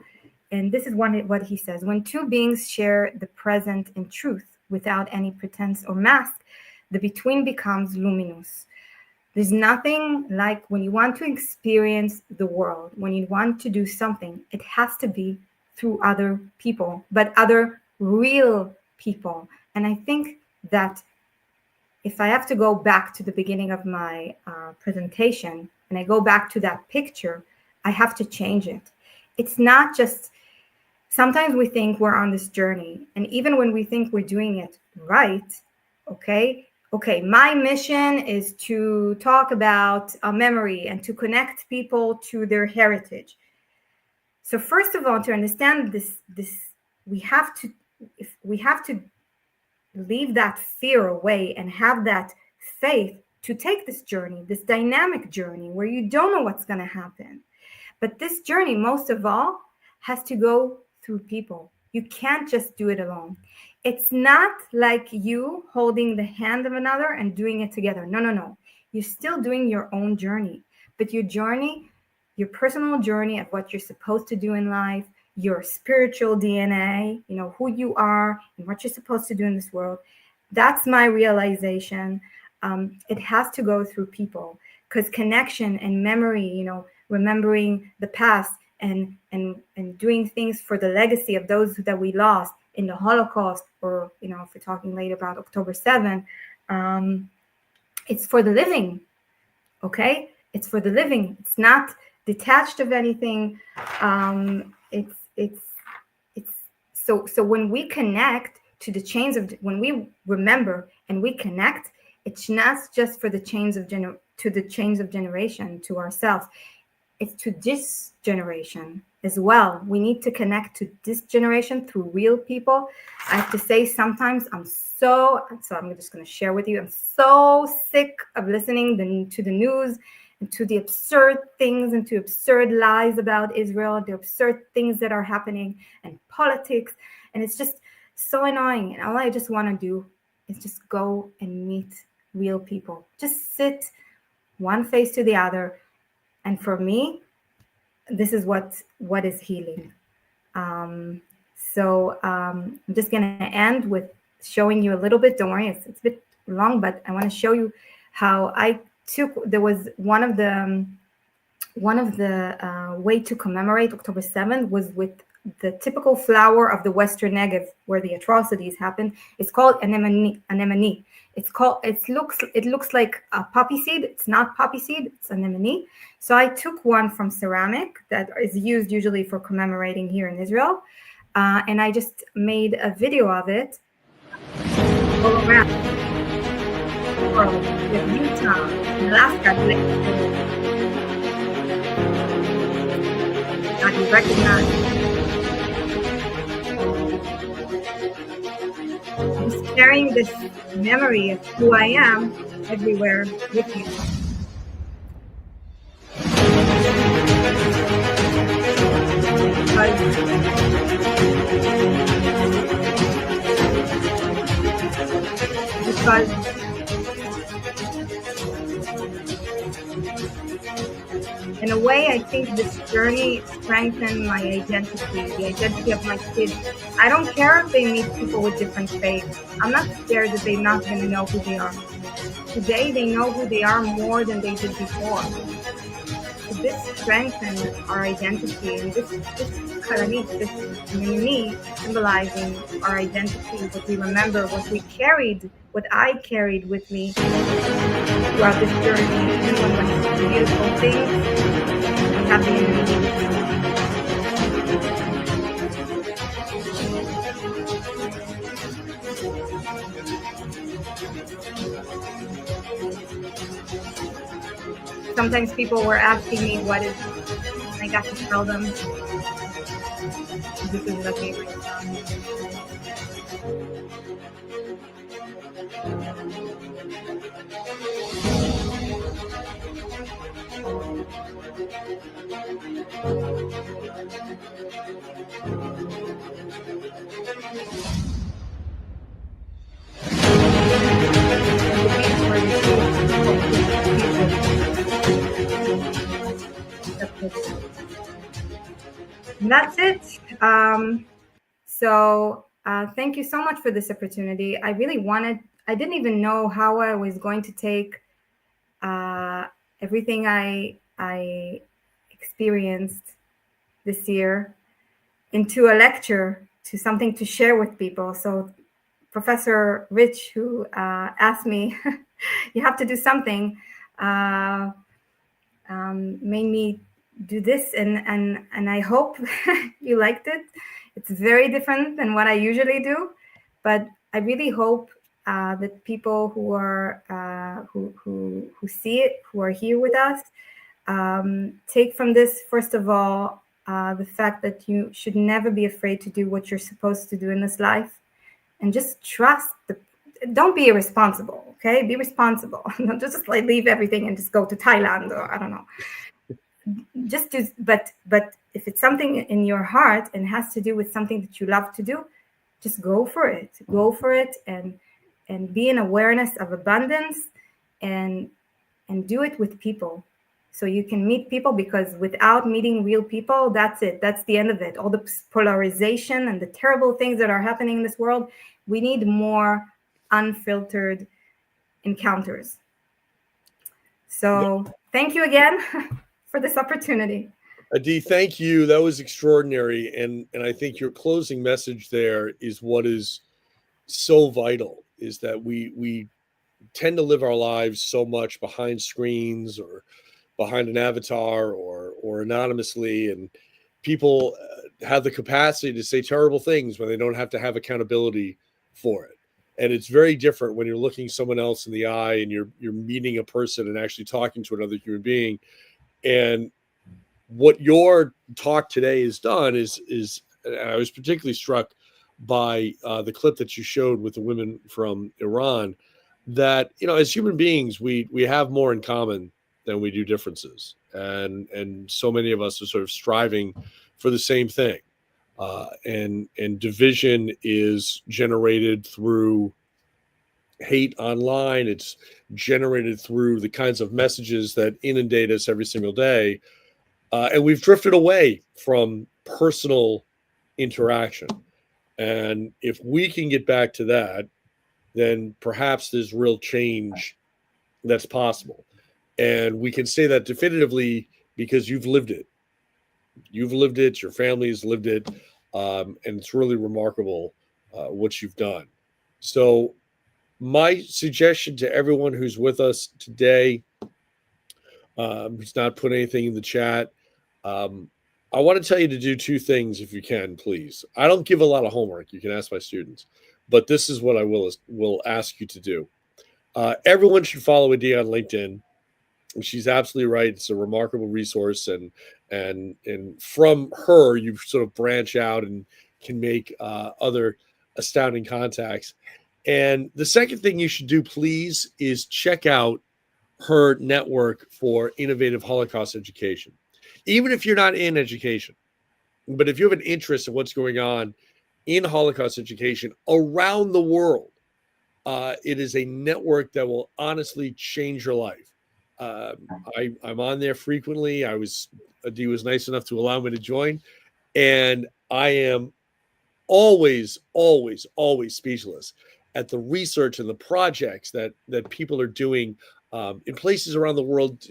And this is what he says: when two beings share the present in truth without any pretense or mask, the between becomes luminous. There's nothing like when you want to experience the world, when you want to do something, it has to be through other people, but other real people. And I think that if I have to go back to the beginning of my presentation, and I go back to that picture, I have to change it. It's not just, sometimes we think we're on this journey, and even when we think we're doing it right, okay, my mission is to talk about a memory and to connect people to their heritage. So first of all, to understand this, we have to leave that fear away and have that faith to take this journey, this dynamic journey where you don't know what's going to happen. But this journey, most of all, has to go through people. You can't just do it alone. It's not like you holding the hand of another and doing it together. No. You're still doing your own journey, but your journey, your personal journey of what you're supposed to do in life, your spiritual DNA, you know, who you are and what you're supposed to do in this world. That's my realization. It has to go through people, because connection and memory, you know, remembering the past and doing things for the legacy of those that we lost in the Holocaust, or, you know, if we're talking later about October 7th, it's for the living. Okay, it's for the living. It's not detached of anything. It's so when we connect to the chains of, when we remember and we connect, it's not just for the chains of generation to ourselves. It's to this generation as well. We need to connect to this generation through real people. I have to say, sometimes I'm just going to share with you, I'm so sick of listening to the news and to the absurd things and to absurd lies about Israel, the absurd things that are happening, and politics. And it's just so annoying. And all I just want to do is just go and meet real people. Just sit one face to the other. And for me, this is what is healing. So I'm just going to end with showing you a little bit. Don't worry, it's a bit long, but I want to show you how I took. There was one of the way to commemorate October 7th was with the typical flower of the Western Negev, where the atrocities happened. It's called anemone. It looks like a poppy seed. It's not poppy seed, it's anemone. So I took one from ceramic that is used usually for commemorating here in Israel. And I just made a video of it all around the world, with Utah, Alaska. Now you recognize. I'm carrying this memory of who I am everywhere with me. Because in a way, I think this journey strengthened my identity, the identity of my kids. I don't care if they meet people with different faiths. I'm not scared that they're not going to know who they are. Today, they know who they are more than they did before. So this strengthens our identity, and this kalanit, this mini, symbolizing our identity, what we remember, what we carried, what I carried with me throughout this journey, even when beautiful things happening in the Sometimes people were asking me what is, and I got to tell them, this is the favorite song. And that's it. So thank you so much for this opportunity. I didn't even know how I was going to take everything I experienced this year into a lecture, to something to share with people. So Professor Rich, who asked me, you have to do something, made me do this, and I hope you liked it. It's very different than what I usually do, but I really hope that people who are who see it, who are here with us, take from this, first of all, the fact that you should never be afraid to do what you're supposed to do in this life, and just trust. Don't be irresponsible, okay? Be responsible. Don't just like leave everything and just go to Thailand, or I don't know. Just do, but if it's something in your heart and has to do with something that you love to do, just go for it. Go for it, and be in awareness of abundance, and do it with people. so you can meet people, because without meeting real people, that's it. That's the end of it. All the polarization and the terrible things that are happening in this world, we need more unfiltered encounters. So thank you again for this opportunity. Adi, thank you. That was extraordinary. And I think your closing message there is what is so vital, is that we tend to live our lives so much behind screens or behind an avatar or anonymously, and people have the capacity to say terrible things when they don't have to have accountability for it. And it's very different when you're looking someone else in the eye and you're meeting a person and actually talking to another human being. And what your talk today has done is I was particularly struck by the clip that you showed with the women from Iran, that, you know, as human beings, we have more in common than we do differences. And so many of us are sort of striving for the same thing. And division is generated through hate online. It's generated through the kinds of messages that inundate us every single day. And we've drifted away from personal interaction. And if we can get back to that, then perhaps there's real change that's possible. And we can say that definitively because you've lived it. You've lived it, your family has lived it, and it's really remarkable what you've done. So my suggestion to everyone who's with us today, who's not put anything in the chat, I want to tell you to do two things if you can, please. I don't give a lot of homework. You can ask my students, but this is what I will ask you to do. Everyone should follow Adi on LinkedIn. She's absolutely right. It's a remarkable resource, and from her, you sort of branch out and can make other astounding contacts. And the second thing you should do, please, is check out her network for innovative Holocaust education. Even if you're not in education, but if you have an interest in what's going on in Holocaust education around the world, it is a network that will honestly change your life. I'm on there frequently. Adi was nice enough to allow me to join, and I am always speechless at the research and the projects that people are doing in places around the world,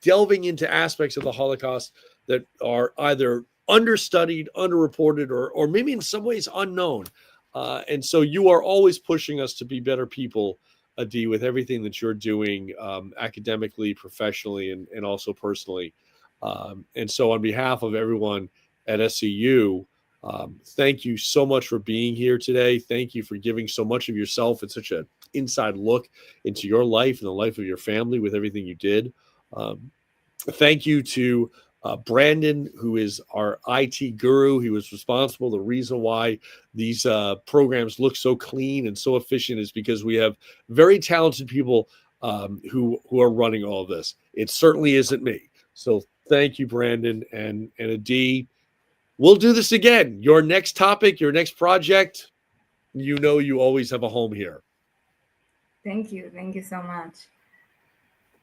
delving into aspects of the Holocaust that are either understudied, underreported, or maybe in some ways unknown. And so you are always pushing us to be better people, Adi, with everything that you're doing academically, professionally, and also personally. And so on behalf of everyone at SCU, thank you so much for being here today. Thank you for giving so much of yourself and such an inside look into your life and the life of your family with everything you did. Thank you to Brandon, who is our IT guru. He was responsible. The reason why these programs look so clean and so efficient is because we have very talented people who are running all of this. It certainly isn't me. So thank you, Brandon and Adi. We'll do this again. Your next topic, your next project, you know you always have a home here. Thank you. Thank you so much.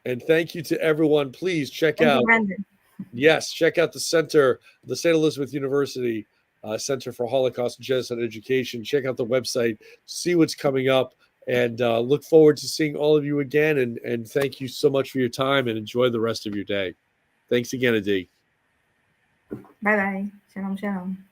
And thank you to everyone. Please check Thank out. you, Brandon. Yes, check out the center, the St. Elizabeth University Center for Holocaust and Genocide Education. Check out the website, see what's coming up, and look forward to seeing all of you again. And thank you so much for your time, and enjoy the rest of your day. Thanks again, Adi. Bye-bye. Shalom, shalom.